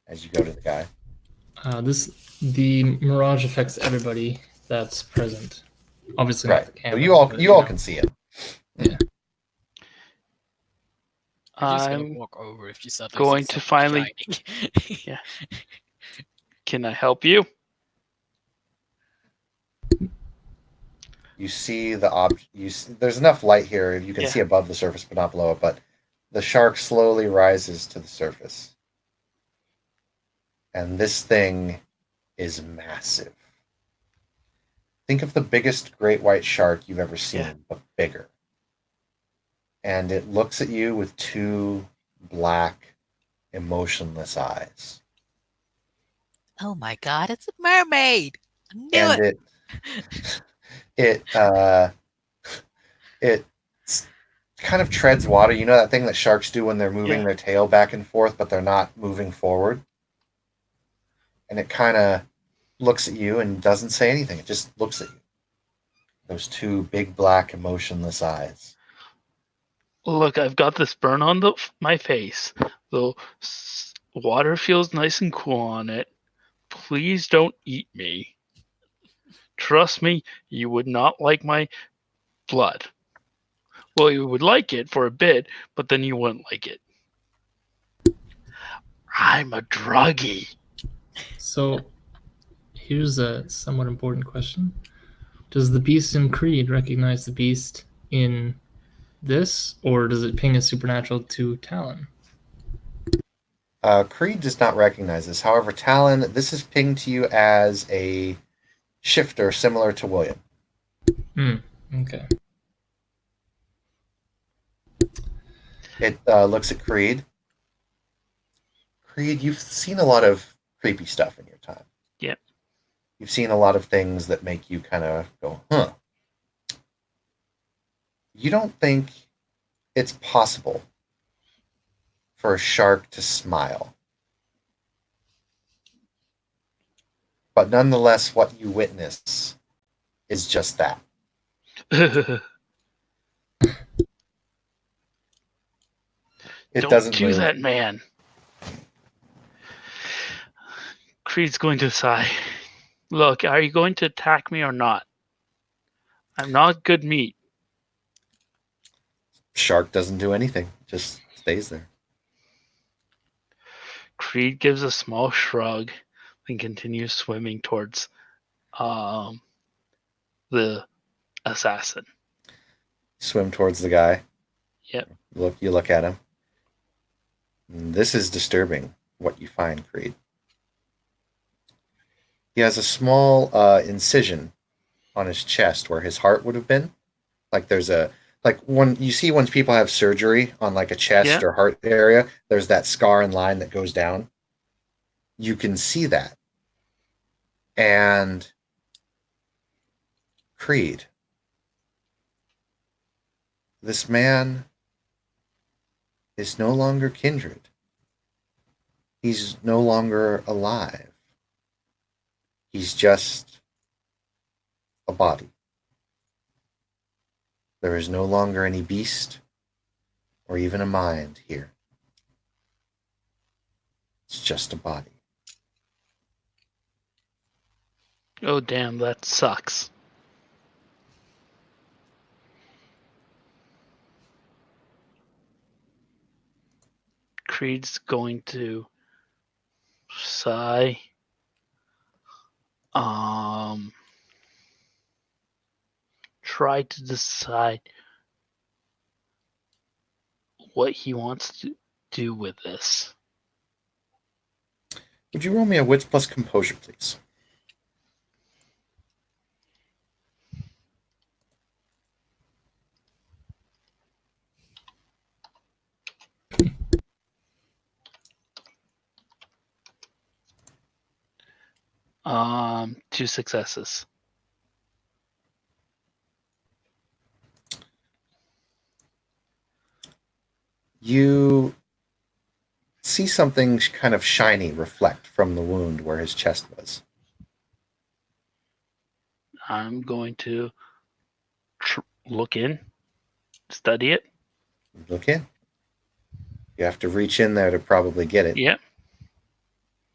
as you go to the guy. The mirage affects everybody that's present. Obviously not Right. the So camera. you all but, you all know. can see it. I'm just gonna I'm walk over if you suddenly going see to something finally- shining. Can I help you? You see the object. There's enough light here. You can Yeah. see above the surface, but not below it. But the shark slowly rises to the surface, and this thing is massive. Think of the biggest great white shark you've ever seen, Yeah. but bigger. And it looks at you with two black, emotionless eyes. Oh my god, it's a mermaid! I knew And it! it kind of treads water. You know that thing that sharks do when they're moving Yeah. their tail back and forth, but they're not moving forward? And it kind of looks at you and doesn't say anything. It just looks at you. Those two big, black, emotionless eyes. Look, I've got this burn on my face. The water feels nice and cool on it. Please don't eat me. Trust me, you would not like my blood. Well, you would like it for a bit, but then you wouldn't like it. I'm a druggie. So, here's a somewhat important question. Does the beast in Creed recognize the beast in this, or does it ping as supernatural to Talon? Creed does not recognize this. However, Talon, this is pinged to you as a shifter similar to William. Okay. It looks at Creed. Creed, you've seen a lot of creepy stuff in your time. Yep. You've seen a lot of things that make you kind of go, huh. You don't think it's possible for a shark to smile. But nonetheless, what you witness is just that. It Don't doesn't do move. that, man. Creed's going to sigh. Look, are you going to attack me or not? I'm not good meat. Shark doesn't do anything, just stays there. Creed gives a small shrug and continues swimming towards the assassin. Swim towards the guy. Yep. You look at him. This is disturbing, what you find, Creed. He has a small incision on his chest where his heart would have been. Like there's a when you see when people have surgery on like a chest Yeah. or heart area, there's that scar and line that goes down. You can see that. And Creed, this man is no longer kindred. He's no longer alive. He's just a body. There is no longer any beast or even a mind here. It's just a body. Oh, damn, that sucks. Creed's going to sigh. Try to decide what he wants to do with this. Would you roll me a wits plus composure, please? Two successes. You see something kind of shiny reflect from the wound where his chest was. I'm going to look in, study it. Look in. You have to reach in there to probably get it. Yep.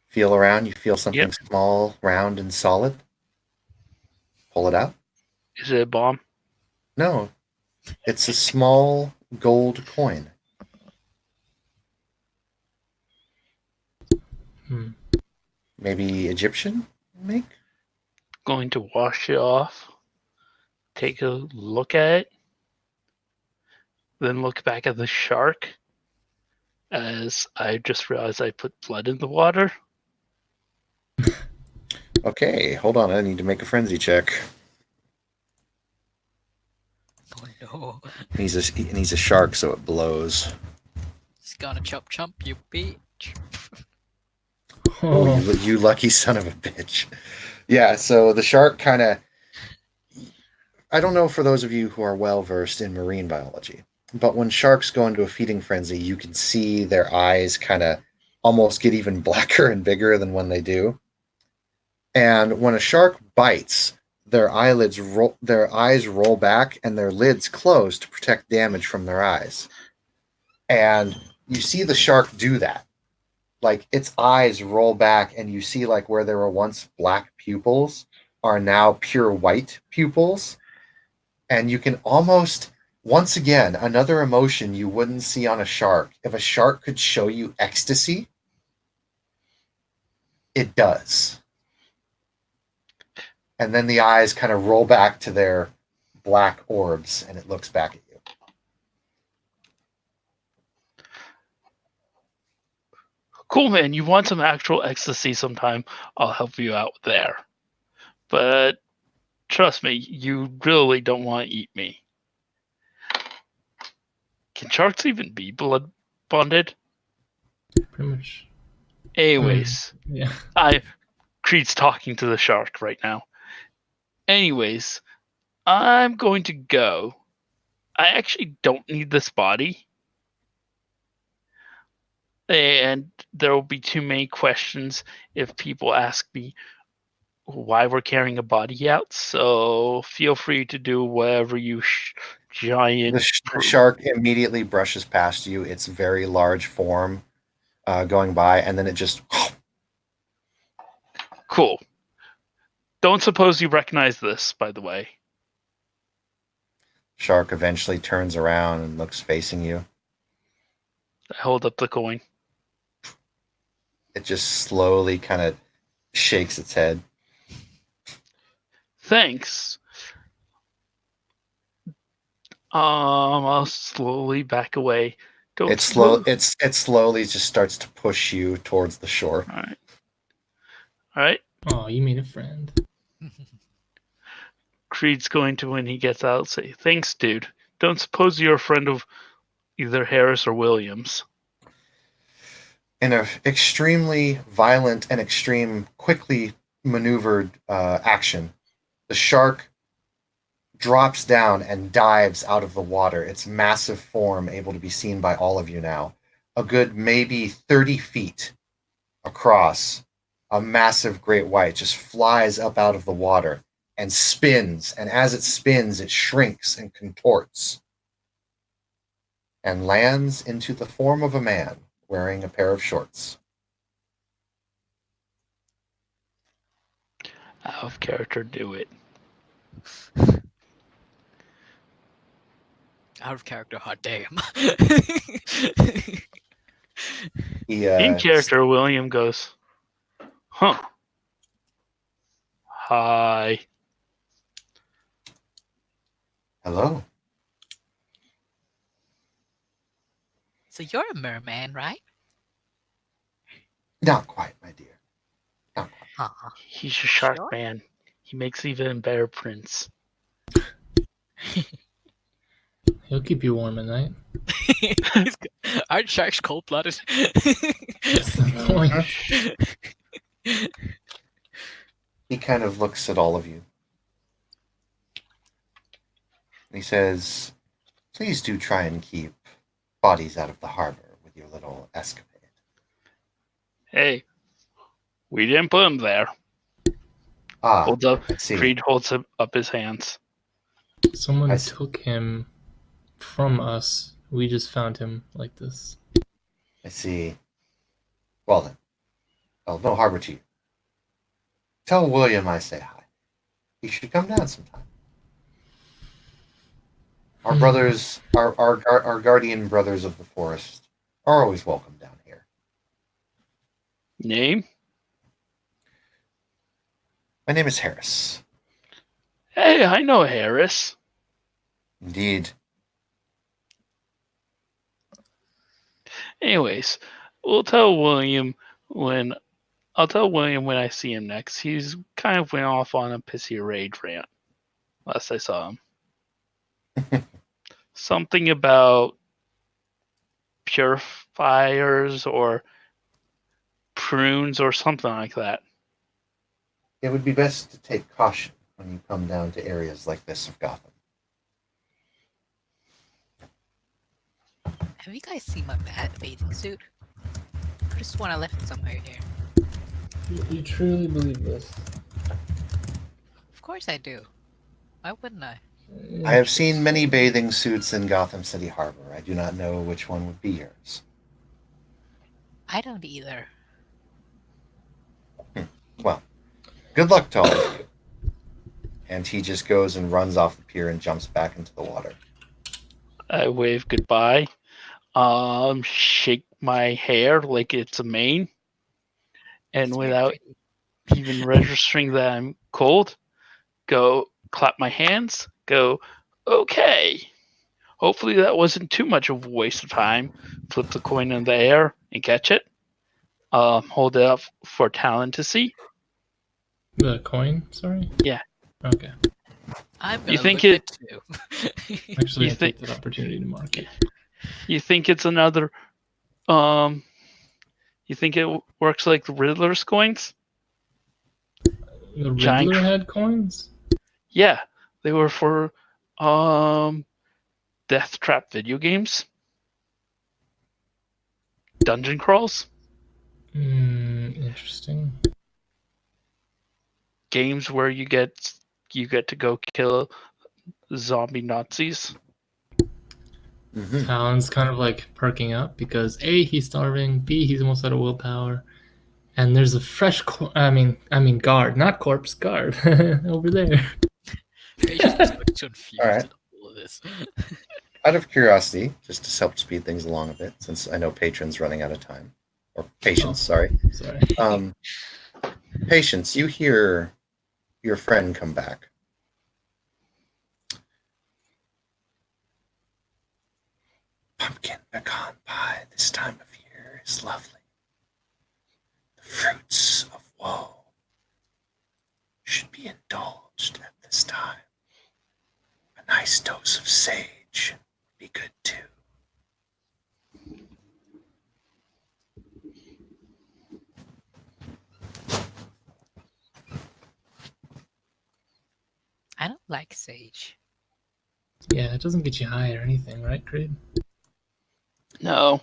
Feel around. You feel something Yep. small, round, and solid. Pull it out. Is it a bomb? No, it's a small gold coin. Maybe Egyptian make? Going to wash it off, take a look at it, then look back at the shark as I just realized I put blood in the water. Okay, hold on. I need to make a frenzy check. Oh no. He's a shark, so it blows. He's gonna chop you bitch. Oh, you lucky son of a bitch. Yeah, so the shark kind of... I don't know for those of you who are well versed in marine biology, but when sharks go into a feeding frenzy, you can see their eyes kind of almost get even blacker and bigger than when they do. And when a shark bites, their eyes roll back and their lids close to protect damage from their eyes. And you see the shark do that. Like, its eyes roll back, and you see like where there were once black pupils are now pure white pupils. And you can almost, once again, another emotion you wouldn't see on a shark. If a shark could show you ecstasy, it does. And then the eyes kind of roll back to their black orbs, and it looks back at you. Cool, man. You want some actual ecstasy sometime? I'll help you out there. But trust me, you really don't want to eat me. Can sharks even be blood bonded? Pretty much. Anyways, Yeah. Creed's talking to the shark right now. Anyways, I'm going to go. I actually don't need this body. And there will be too many questions if people ask me why we're carrying a body out. So feel free to do whatever you giant. The shark immediately brushes past you, its very large form going by, and then it just... Cool. Don't suppose you recognize this, by the way. Shark eventually turns around and looks facing you. I hold up the coin. It just slowly kind of shakes its head. Thanks. I'll slowly back away. It slowly just starts to push you towards the shore. All right. Oh, you made a friend. Creed's going to, when he gets out, say, "Thanks, dude. Don't suppose you're a friend of either Harris or Williams." In an extremely violent and quickly maneuvered action, the shark drops down and dives out of the water, its massive form able to be seen by all of you now. A good maybe 30 feet across, a massive great white just flies up out of the water and spins, and as it spins, it shrinks and contorts and lands into the form of a man wearing a pair of shorts. Out of character, do it. Out of character, hot damn. In character, William goes, "Huh. Hi." Hello. So you're a merman, right? Not quite, my dear. Huh. He's a shark Sure. man. He makes even better prints. He'll keep you warm at night. Aren't sharks cold-blooded? That's the point. He kind of looks at all of you. And he says, "Please do try and keep bodies out of the harbor with your little escapade." Hey, we didn't put him there. Ah, Holds up. I see. Creed holds up his hands. Someone I see. took him from us. We just found him like this. I see. Well then, no harbor to you. Tell William I say hi. He should come down sometime. Our brothers, our guardian brothers of the forest, are always welcome down here. Name? My name is Harris. Hey, I know Harris. Indeed. Anyways, I'll tell William when I see him next. He's kind of went off on a pissy rage rant last I saw him. Something about purifiers or prunes or something like that. It would be best to take caution when you come down to areas like this of Gotham. Have you guys seen my bathing suit? I just want to left it somewhere here. You truly believe this? Of course I do. Why wouldn't I? I have seen many bathing suits in Gotham City Harbor. I do not know which one would be yours. I don't either. Well, good luck to all of you. And he just goes and runs off the pier and jumps back into the water. I wave goodbye. Shake my hair like it's a mane. And It's very without pretty. even registering that I'm cold, go clap my hands, go, okay. Hopefully that wasn't too much of a waste of time. Flip the coin in the air and catch it. Hold it up for Talon to see. The coin? Sorry? Yeah. Okay. I'm You gonna think look it too. Actually, You I think- take that opportunity to mark it. You think it's another you think it works like the Riddler's coins? The Giant- Riddler had coins? Yeah. They were for Death Trap video games. Dungeon crawls. Interesting. Games where you get to go kill zombie Nazis. Mm-hmm. Talon's kind of like perking up because A, he's starving, B, he's almost out of willpower, and there's a fresh guard, not corpse, guard over there. Patience just looks confused Alright. at all of this. Out of curiosity, just to help speed things along a bit, since I know Patron's running out of time. Or Patience, sorry. Sorry. Patience, you hear your friend come back. Pumpkin pecan pie this time of year is lovely. The fruits of woe should be indulged at this time. A nice dose of sage would be good too. I don't like sage. Yeah, it doesn't get you high or anything, right, Creed? No.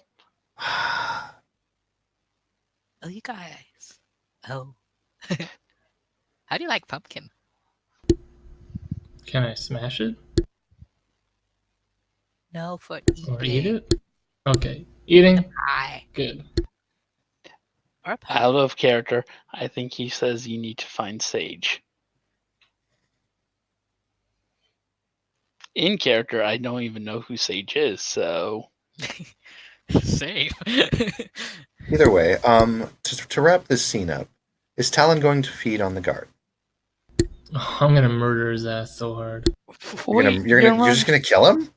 Oh, you guys. Oh. How do you like pumpkin? Can I smash it No, for or eating. eat it? Okay, eating. Pie. Good. Or pie. Out of character, I think he says you need to find Sage. In character, I don't even know who Sage is, so Same. Either way, to wrap this scene up, is Talon going to feed on the guard? Oh, I'm gonna murder his ass so hard. You're just gonna kill him?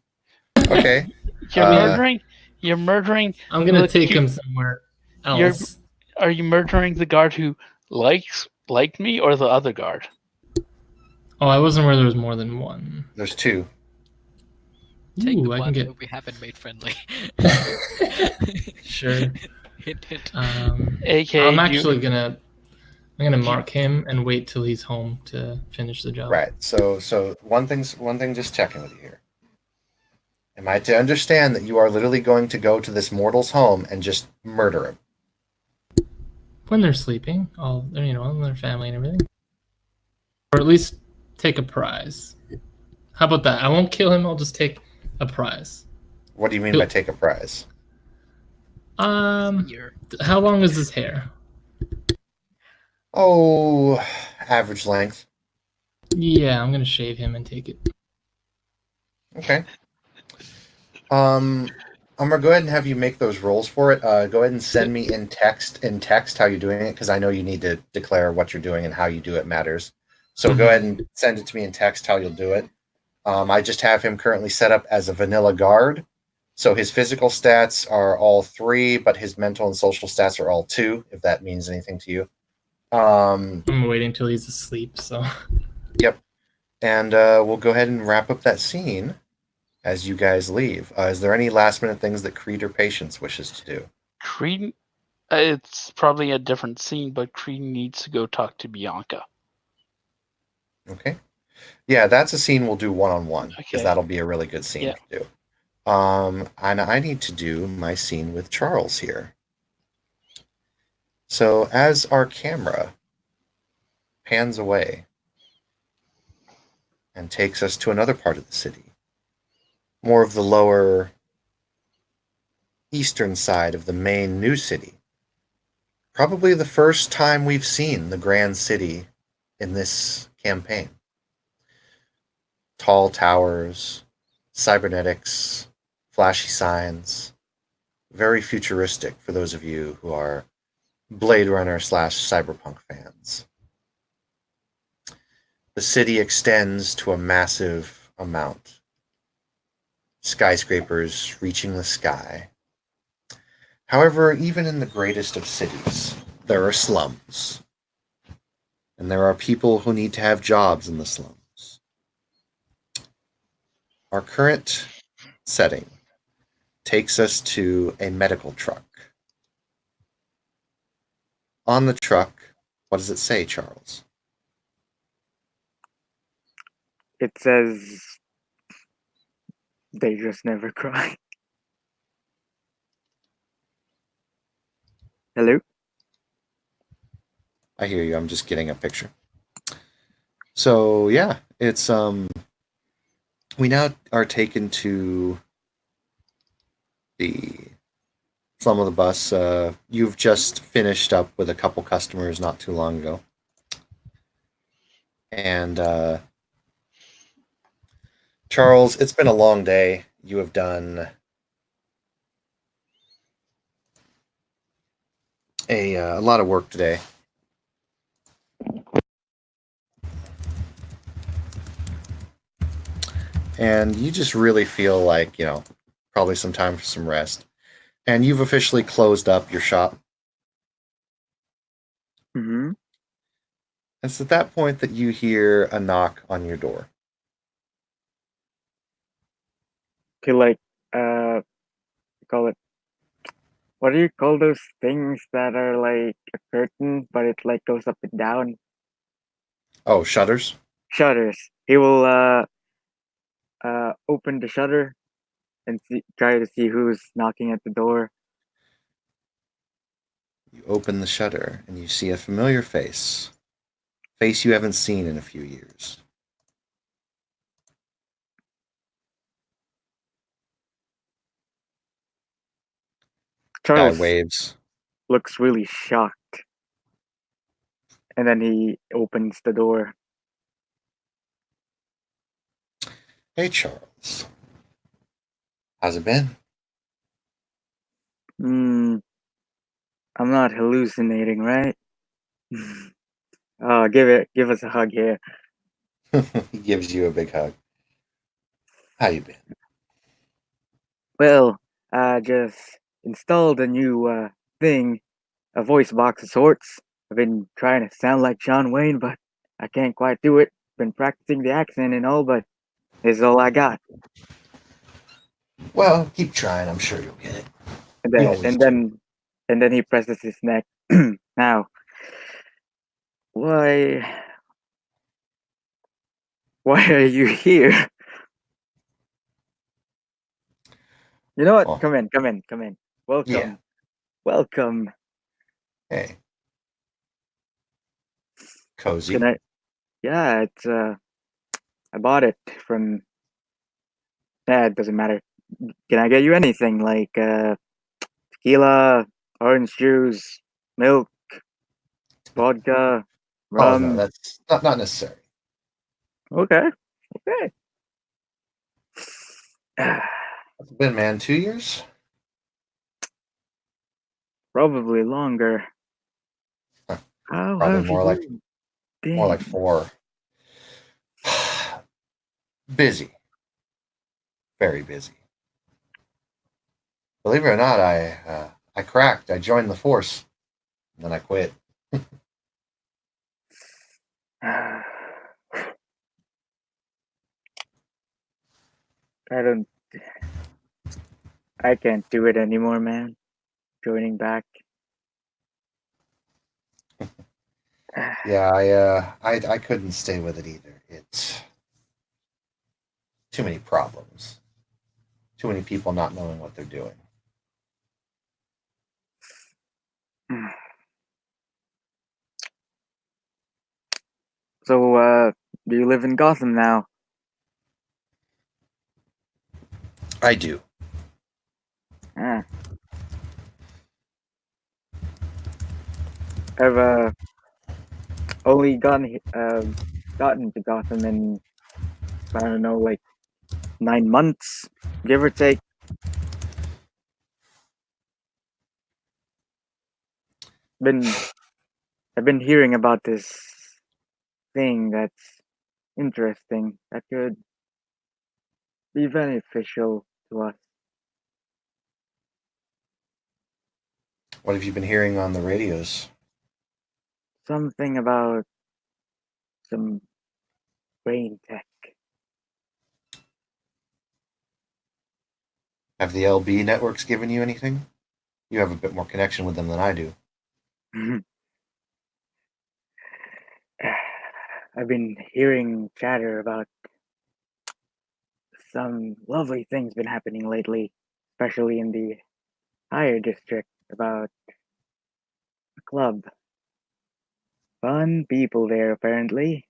Okay. You're murdering. I'm gonna Look, take you- him somewhere you're- else. Are you murdering the guard who liked me, or the other guard? Oh, I wasn't aware there was more than one. There's two. Take the Ooh, I one can get. that we haven't made friendly. Sure. Hint, hint. AK, I'm actually gonna. I'm gonna mark him and wait till he's home to finish the job. Right. So one thing just checking with you here. Am I to understand that you are literally going to go to this mortal's home and just murder him? when they're sleeping, all their family and everything, or at least take a prize. How about that? I won't kill him. I'll just take a prize. What do you mean by take a prize? Here. How long is his hair? Oh, average length. Yeah, I'm gonna shave him and take it. Okay. I'm gonna go ahead and have you make those rolls for it. Go ahead and send me in text how you're doing it, because I know you need to declare what you're doing and how you do it matters. So go ahead and send it to me in text how you'll do it. I just have him currently set up as a vanilla guard. So his physical stats are all 3, but his mental and social stats are all 2, if that means anything to you. I'm waiting till he's asleep, so. Yep. And we'll go ahead and wrap up that scene as you guys leave. Is there any last minute things that Creed or Patience wishes to do? Creed, it's probably a different scene, but Creed needs to go talk to Bianca. Okay. Yeah, that's a scene we'll do one-on-one, because Okay. that'll be a really good scene to do. And I need to do my scene with Charles here. So as our camera pans away and takes us to another part of the city, more of the lower eastern side of the main new city, probably the first time we've seen the grand city in this campaign. Tall towers, cybernetics, flashy signs, very futuristic for those of you who are Blade Runner / cyberpunk fans. The city extends to a massive amount. Skyscrapers reaching the sky. However, even in the greatest of cities, there are slums. And there are people who need to have jobs in the slums. Our current setting takes us to a medical truck. On the truck, what does it say, Charles? It says they just never cry. Hello? I hear you. I'm just getting a picture. So yeah, it's we now are taken to the slum of the bus. You've just finished up with a couple customers not too long ago. And Charles, it's been a long day. You have done a lot of work today. And you just really feel like, probably some time for some rest. And you've officially closed up your shop. Mm-hmm. It's at that point that you hear a knock on your door. Okay, like, call it, what do you call those things that are like a curtain, but it like goes up and down? Oh, shutters? Shutters. He will, open the shutter and try to see who's knocking at the door. You open the shutter and you see a familiar face. Face you haven't seen in a few years. Guy Charles waves. looks really shocked. And then he opens the door. Hey, Charles. How's it been? I'm not hallucinating, right? Oh, give us a hug here. He gives you a big hug. How you been? Well, I just installed a new thing, a voice box of sorts. I've been trying to sound like John Wayne, but I can't quite do it. Been practicing the accent and all, but this is all I got. Well, keep trying. I'm sure you'll get it. And You then always and do. then he presses his neck. Now, why are you here? You know what? Oh. Come in. Welcome. Yeah. Welcome. Hey. Cozy. Can I? Yeah, it's I bought it from. Yeah, it doesn't matter. Can I get you anything like tequila, orange juice, milk, vodka, Oh no, rum? that's not necessary. Okay, okay. What's it been, man? 2 years? Probably longer. Huh, How Probably have more like you been? 4. Busy, very busy. Believe it or not, I cracked. I joined the force, and then I quit. I don't. I can't do it anymore, man. Joining back. Yeah, I couldn't stay with it either. It's too many problems, too many people not knowing what they're doing. So, do you live in Gotham now? I do. Ah, I've only gotten to Gotham in I don't know, like 9 months, give or take. Been I've been hearing about this thing that's interesting that could be beneficial to us. What have you been hearing on the radios? Something about some brain tech. Have the LB networks given you anything? You have a bit more connection with them than I do. I've been hearing chatter about some lovely things been happening lately, especially in the higher district about a club. Fun people there, apparently.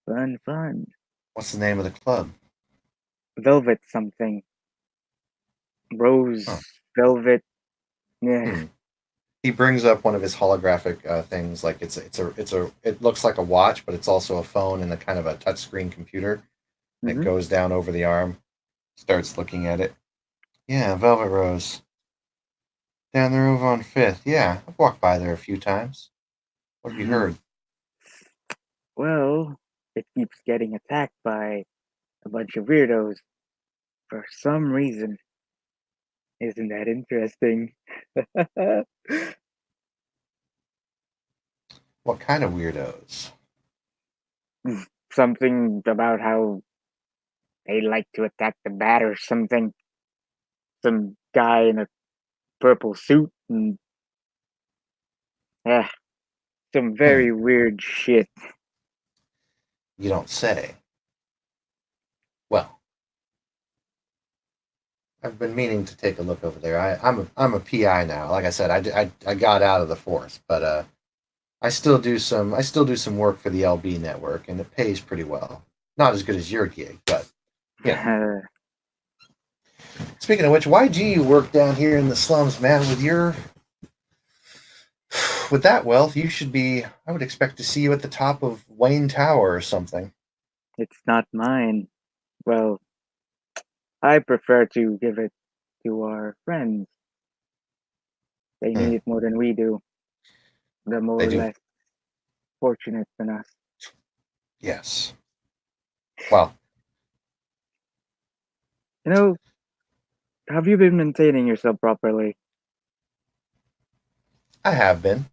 Fun, fun. What's the name of the club? Velvet something. Rose, Huh. velvet. Yeah. Hmm. He brings up one of his holographic things, like it looks like a watch, but it's also a phone and a kind of a touchscreen computer. And it Mm-hmm. goes down over the arm. Starts looking at it. Yeah, Velvet Rose. Down there over on Fifth. Yeah, I've walked by there a few times. What have you heard? Well, it keeps getting attacked by a bunch of weirdos for some reason. Isn't that interesting? What kind of weirdos? Something about how they like to attack the bat or something. Some guy in a purple suit and yeah, some Hmm. very weird shit. You don't say. Well, I've been meaning to take a look over there. I'm a PI now. Like I said, I got out of the force, but I still do some work for the LB network, and it pays pretty well. Not as good as your gig, but you know. Speaking of which, why do you work down here in the slums, man? With that wealth, you should be. I would expect to see you at the top of Wayne Tower or something. It's not mine. Well, I prefer to give it to our friends. They Hmm. need it more than we do. They're more They or do. less fortunate than us. Yes. Well, You know, have you been maintaining yourself properly? I have been,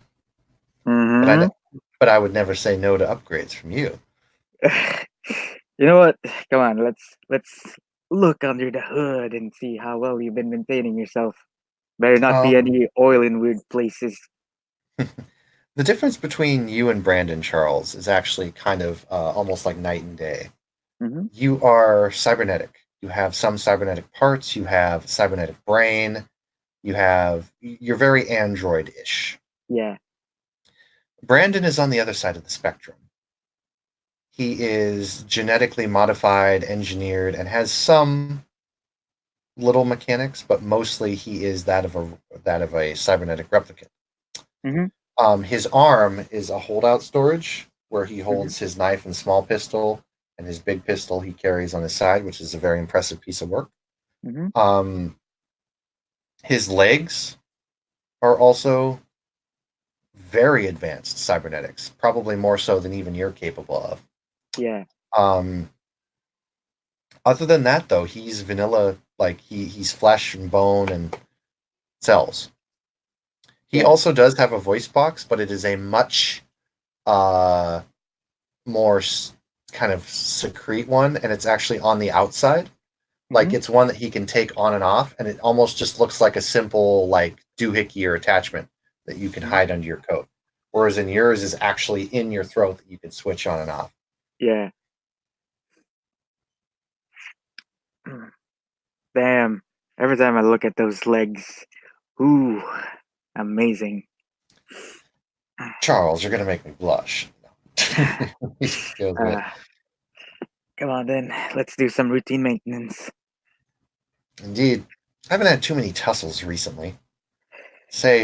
but Mm-hmm. but I would never say no to upgrades from you. You know what? Come on, let's look under the hood and see how well you've been maintaining yourself. Better not be Um, any oil in weird places. the difference between you and Brandon Charles is actually kind of almost like night and day. Mm-hmm. You are cybernetic. You have some cybernetic parts. You have cybernetic brain. You're very android-ish. Yeah. Brandon is on the other side of the spectrum. He is genetically modified, engineered, and has some little mechanics, but mostly he is that of a cybernetic replicant. Mhm. His arm is a holdout storage where he Mm-hmm. holds his knife and small pistol, and his big pistol he carries on his side, which is a very impressive piece of work. Mhm. His legs are also very advanced cybernetics, probably more so than even you're capable of. Yeah. Um, Other than that, though, he's vanilla. Like he's flesh and bone and cells. He Yeah. also does have a voice box, but it is a much uh, more kind of secrete one, and it's actually on the outside. Like Mhm. it's one that he can take on and off, and it almost just looks like a simple like doohickey or attachment that you can Mhm. hide under your coat. Whereas in yours is actually in your throat that you can switch on and off. Yeah. Damn. Every time I look at those legs, ooh, amazing. Charles, you're gonna make me blush. He goes with, Uh, come on then, let's do some routine maintenance. indeed, I haven't had too many tussles recently. Say,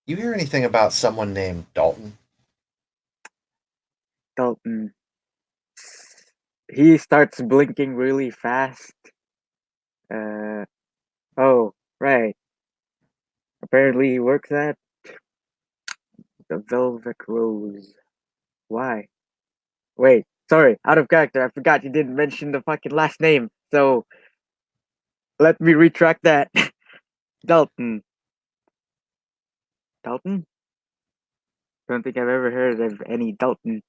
you hear anything about someone named Dalton? Dalton. He starts blinking really fast. Oh, right. Apparently he works at the Velvet Rose. Why? Wait, sorry, out of character. I forgot you didn't mention the fucking last name. So let me retract that. Dalton. Dalton? Don't think I've ever heard of any Dalton.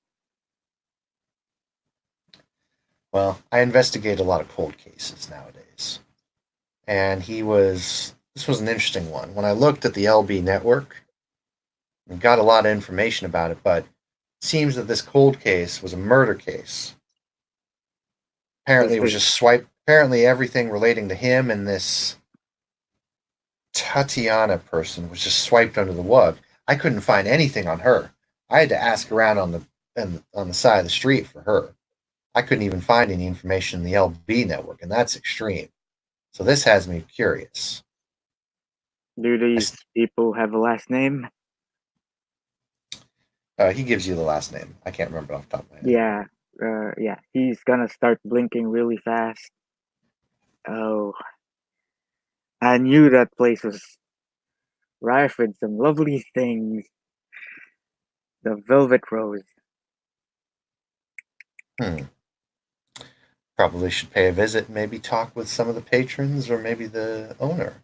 Well, I investigate a lot of cold cases nowadays. And this was an interesting one. When I looked at the LB network, we got a lot of information about it, but it seems that this cold case was a murder case. Was Apparently, it was this just swiped. Apparently, everything relating to him and this Tatiana person was just swiped under the rug. I couldn't find anything on her. I had to ask around on the side of the street for her. I couldn't even find any information in the LB network, and that's extreme. So this has me curious. do these people have a last name? He gives you the last name. I can't remember off the top of my head. Yeah. Yeah. He's gonna start blinking really fast. Oh, I knew that place was rife with some lovely things. The Velvet Rose. Hmm. Probably should pay a visit and maybe talk with some of the patrons or maybe the owner.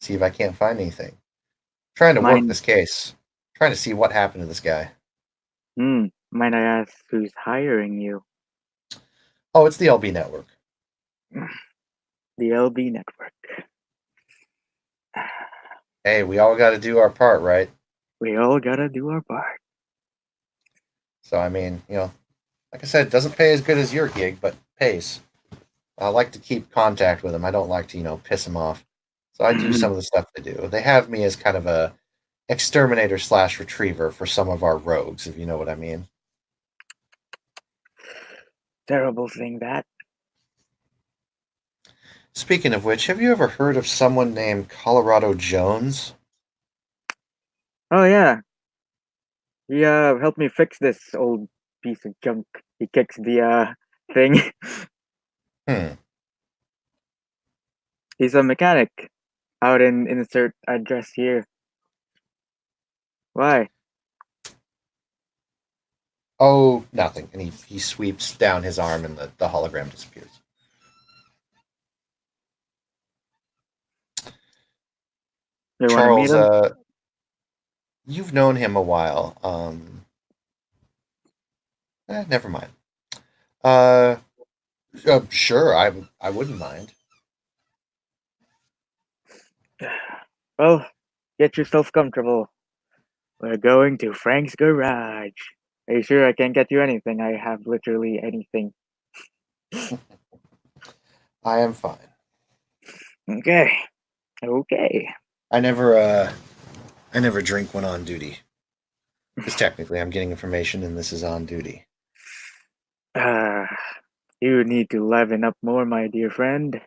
See if I can't find anything. Trying to work Mind, this case. Trying to see what happened to this guy. mind I ask who's hiring you? Oh, it's the LB network. The LB Network. Hey, we all got to do our part, right? We all gotta do our part. So, I mean, like I said, it doesn't pay as good as your gig, but pays. I like to keep contact with them. I don't like to, piss them off. So I do some of the stuff they do. They have me as kind of a exterminator / retriever for some of our rogues, if you know what I mean. Terrible thing that. Speaking of which, have you ever heard of someone named Colorado Jones? Oh yeah, he helped me fix this old piece of junk. He kicks the thing. Hmm. He's a mechanic. Out in insert address here. Why? Oh, nothing. And he sweeps down his arm and the hologram disappears. You want to meet Charles, him? you've known him a while. Never mind. Uh, sure, I wouldn't mind. Well, get yourself comfortable. We're going to Frank's garage. Are you sure I can't get you anything? I have literally anything. I am fine. Okay. Okay. I never drink when on duty. Because technically, I'm getting information, and this is on duty. You need to leaven up more, my dear friend.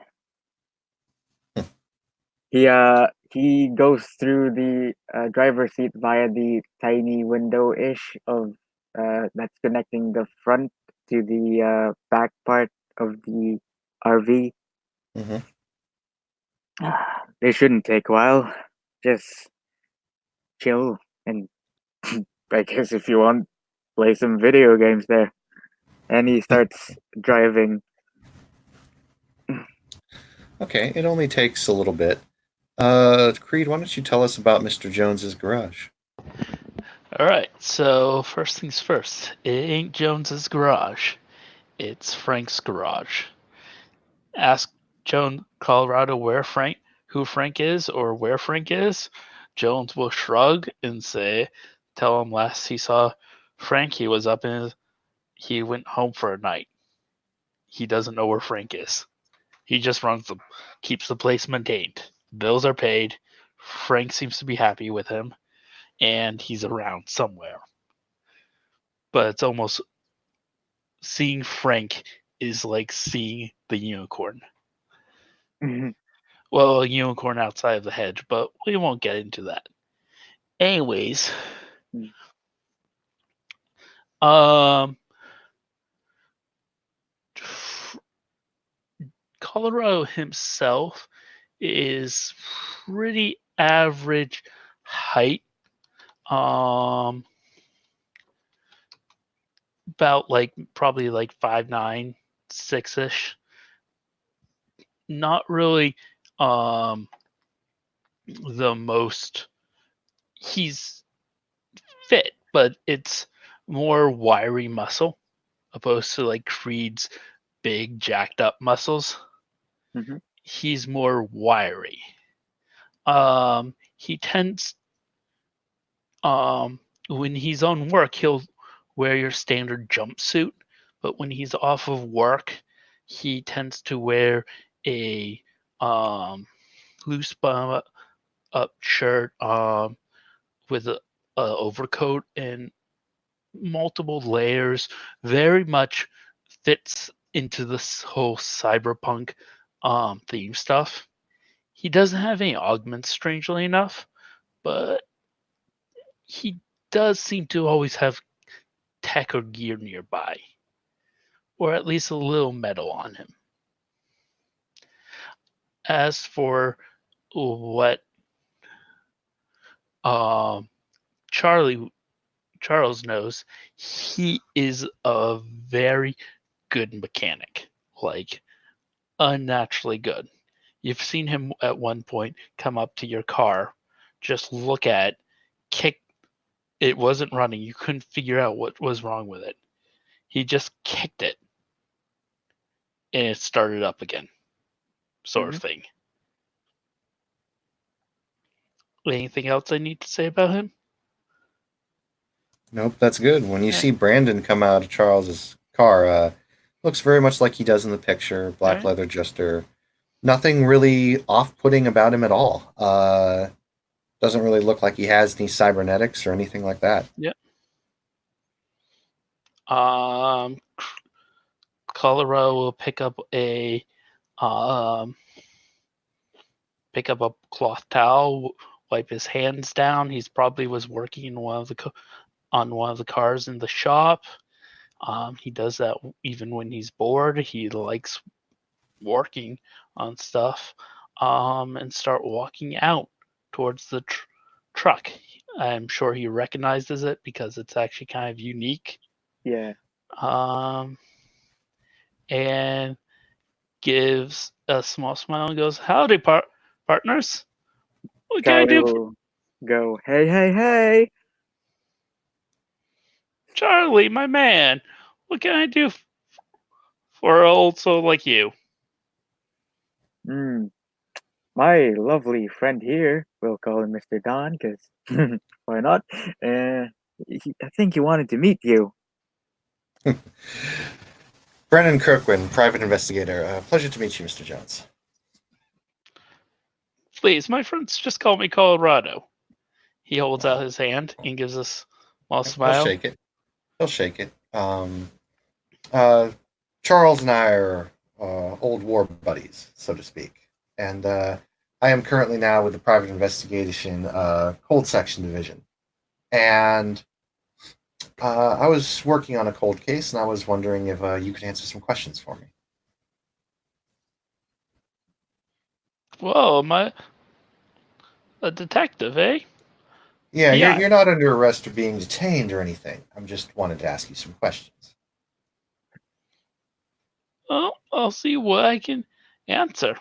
He goes through the driver's seat via the tiny window-ish of that's connecting the front to the back part of the RV. Mm-hmm. They shouldn't take a while. Just chill and I guess if you want, play some video games there. And he starts driving. Okay, it only takes a little bit. Creed, why don't you tell us about Mr. Jones's garage? All right. So first things first. It ain't Jones's garage. It's Frank's garage. Ask Joan Colorado who Frank is, or where Frank is. Jones will shrug and tell him last he saw Frank, he went home for a night. He doesn't know where Frank is. He just keeps the place maintained. Bills are paid. Frank seems to be happy with him, and he's around somewhere. But it's almost seeing Frank is like seeing the unicorn. Well, a unicorn outside of the hedge, but we won't get into that. Anyways, Colorado himself is pretty average height. About probably 5'9", 6-ish. Not really the most. He's fit, but it's more wiry muscle opposed to Creed's big jacked up muscles. Mm-hmm. He's more wiry. He tends when he's on work, he'll wear your standard jumpsuit, but when he's off of work, he tends to wear a loose button up shirt with a overcoat and multiple layers. Very much fits into this whole cyberpunk theme stuff. He doesn't have any augments, strangely enough, but he does seem to always have tech or gear nearby, or at least a little metal on him. As for what Charles knows, he is a very good mechanic, unnaturally good. You've seen him at one point come up to your car, just look at, kick. It wasn't running. You couldn't figure out what was wrong with it. He just kicked it, and it started up again, sort of thing. Anything else I need to say about him? Nope, that's good. When you see Brandon come out of Charles's car, looks very much like he does in the picture. Black leather jester. Nothing really off-putting about him at all. Doesn't really look like he has any cybernetics or anything like that. Yep. Colorado will pick up a cloth towel, wipe his hands down. He's probably was working in on one of the cars in the shop. He does that even when he's bored. He likes working on stuff, and start walking out towards the truck. I'm sure he recognizes it because it's actually kind of unique. Yeah. And gives a small smile and goes, "Howdy, partners. What can I do?" Will go, hey, hey, hey. Charlie, my man, what can I do for an old soul like you? My lovely friend here, we'll call him Mr. Don, because why not? I think he wanted to meet you. Brennan Kirkwin, private investigator. Pleasure to meet you, Mr. Jones. Please, my friends just call me Colorado. He holds out his hand and gives us While He'll smile. shake it. He'll shake it. Charles and I are old war buddies, so to speak, and I am currently now with the Private Investigation Cold Section Division, and I was working on a cold case, and I was wondering if you could answer some questions for me. Whoa, a detective, eh? Yeah, Yeah. you're not under arrest or being detained or anything. I'm just wanted to ask you some questions. Oh, I'll see what I can answer.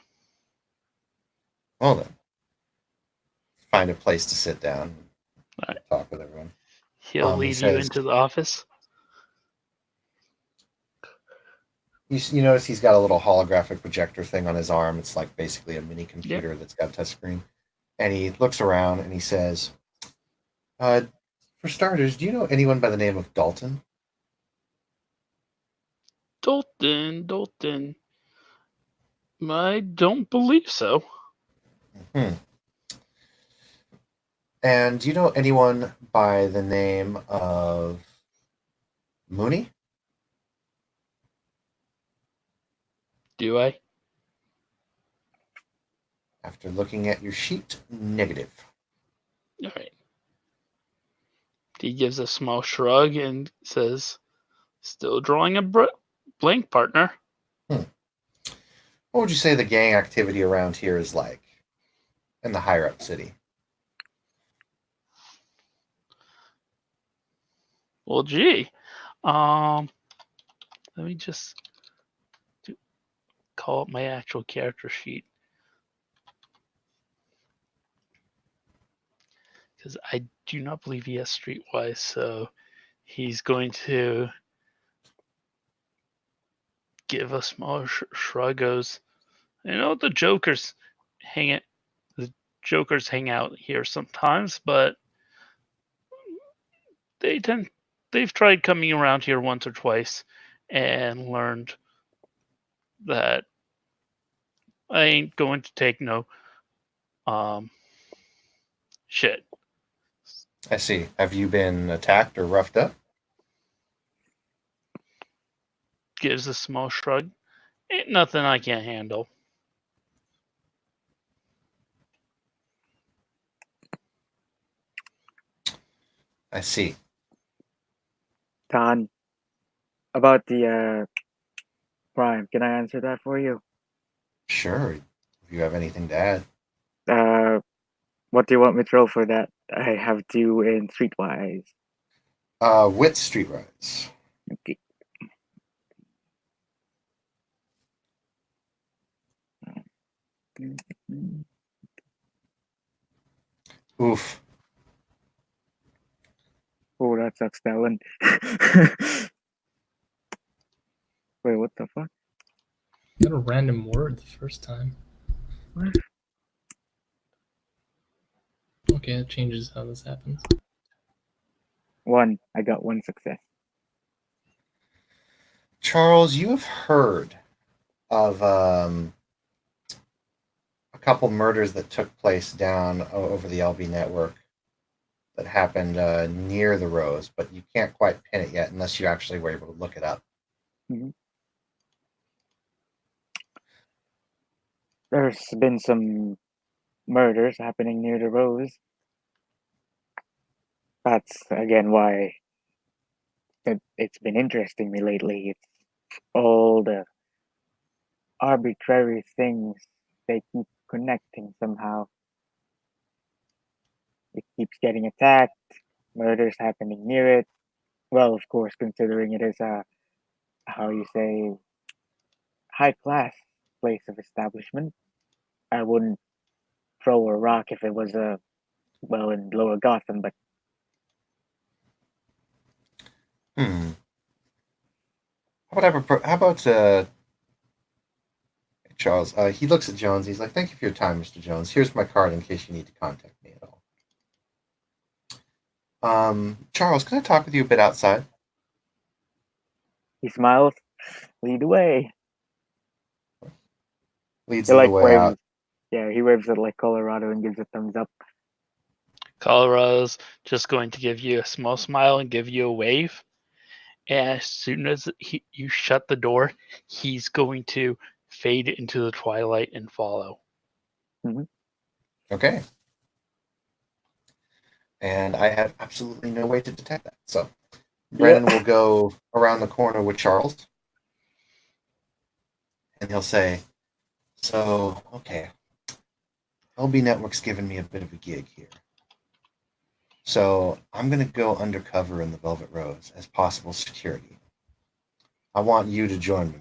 Well then, find a place to sit down and Alright. talk with everyone. He'll He lead you says- into the office. You notice he's got a little holographic projector thing on his arm. It's like basically a mini computer that's got a touch screen. And he looks around and he says, for starters, do you know anyone by the name of Dalton? Dalton. I don't believe so. And do you know anyone by the name of Mooney? Do I? After looking at your sheet, negative. Alright. He gives a small shrug and says, still drawing a blank, partner. What would you say the gang activity around here is like in the higher up city? Well, gee. Let me just call up my actual character sheet. Because I do not believe he has streetwise, so he's going to give a small shrug. Goes, the Jokers hang out here sometimes, but they've tried coming around here once or twice and learned that I ain't going to take no shit. I see. Have you been attacked or roughed up? Gives a small shrug. Ain't nothing I can't handle. I see. Tan, about the crime, can I answer that for you? Sure. If you have anything to add. What do you want me to roll for that? I have two in Streetwise. Wit Streetwise. Okay. Oof. Oh, that sucks, that one. Wait, what the fuck? Got a random word the first time. What? Okay, that changes how this happens. One. I got one success. Charles, you have heard of a couple murders that took place down over the LB network that happened near the Rose, but you can't quite pin it yet unless you actually were able to look it up. Mm-hmm. There's been some murders happening near the Rose. That's again why it's been interesting me lately. It's all the arbitrary things they keep connecting somehow. It keeps getting attacked, murders happening near it. Well, of course, considering it is a, how you say, high class place of establishment, I wouldn't throw a rock if it was in Lower Gotham, but How about Charles? He looks at Jones. He's like, "Thank you for your time, Mr. Jones. Here's my card in case you need to contact me at all." Charles, can I talk with you a bit outside? he smiles. Lead the way. Leads He the like way waves. out. Yeah, he waves at like Colorado and gives a thumbs up. Colorado's just going to give you a small smile and give you a wave. And as soon as you shut the door, he's going to fade into the twilight and follow. Okay. And I have absolutely no way to detect that. So Brennan will go around the corner with Charles. And he'll say, so, okay, LB Network's given me a bit of a gig here. So I'm going to go undercover in the Velvet Rose as possible security. I want you to join me,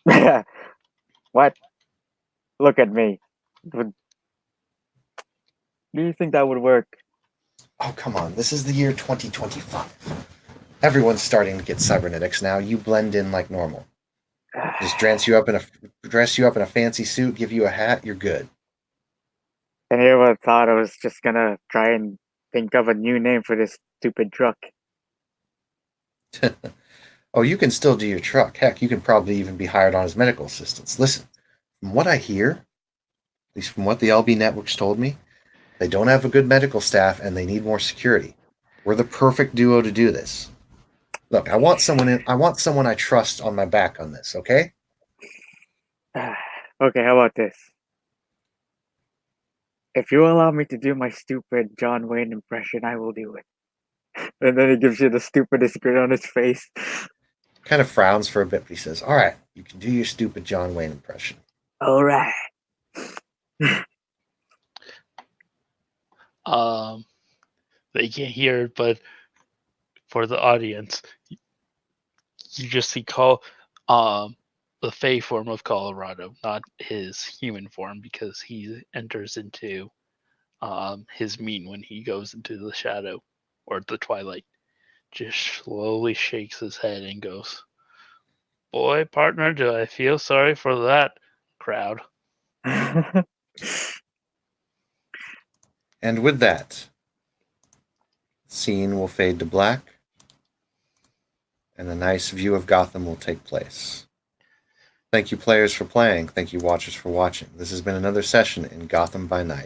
man. What? Look at me. Do you think that would work? Oh, come on. This is the year 2025. Everyone's starting to get cybernetics now. You blend in like normal. Just dress you up in a fancy suit, give you a hat, you're good. And I ever thought I was just gonna try and think of a new name for this stupid truck. Oh, you can still do your truck. Heck, you can probably even be hired on as medical assistants. Listen, from what I hear, at least from what the LB Networks told me, they don't have a good medical staff and they need more security. We're the perfect duo to do this. Look, I want someone I trust on my back on this, okay? Okay, how about this? If you allow me to do my stupid John Wayne impression, I will do it. And then he gives you the stupidest grin on his face. Kind of frowns for a bit, but he says, all right, you can do your stupid John Wayne impression. All right. They can't hear it, but for the audience, you just see the Fey form of Colorado, not his human form, because he enters into his mean when he goes into the shadow or the twilight. Just slowly shakes his head and goes, boy, partner, do I feel sorry for that crowd. And with that, scene will fade to black, and a nice view of Gotham will take place. Thank you, players, for playing. Thank you, watchers, for watching. This has been another session in Gotham by Night.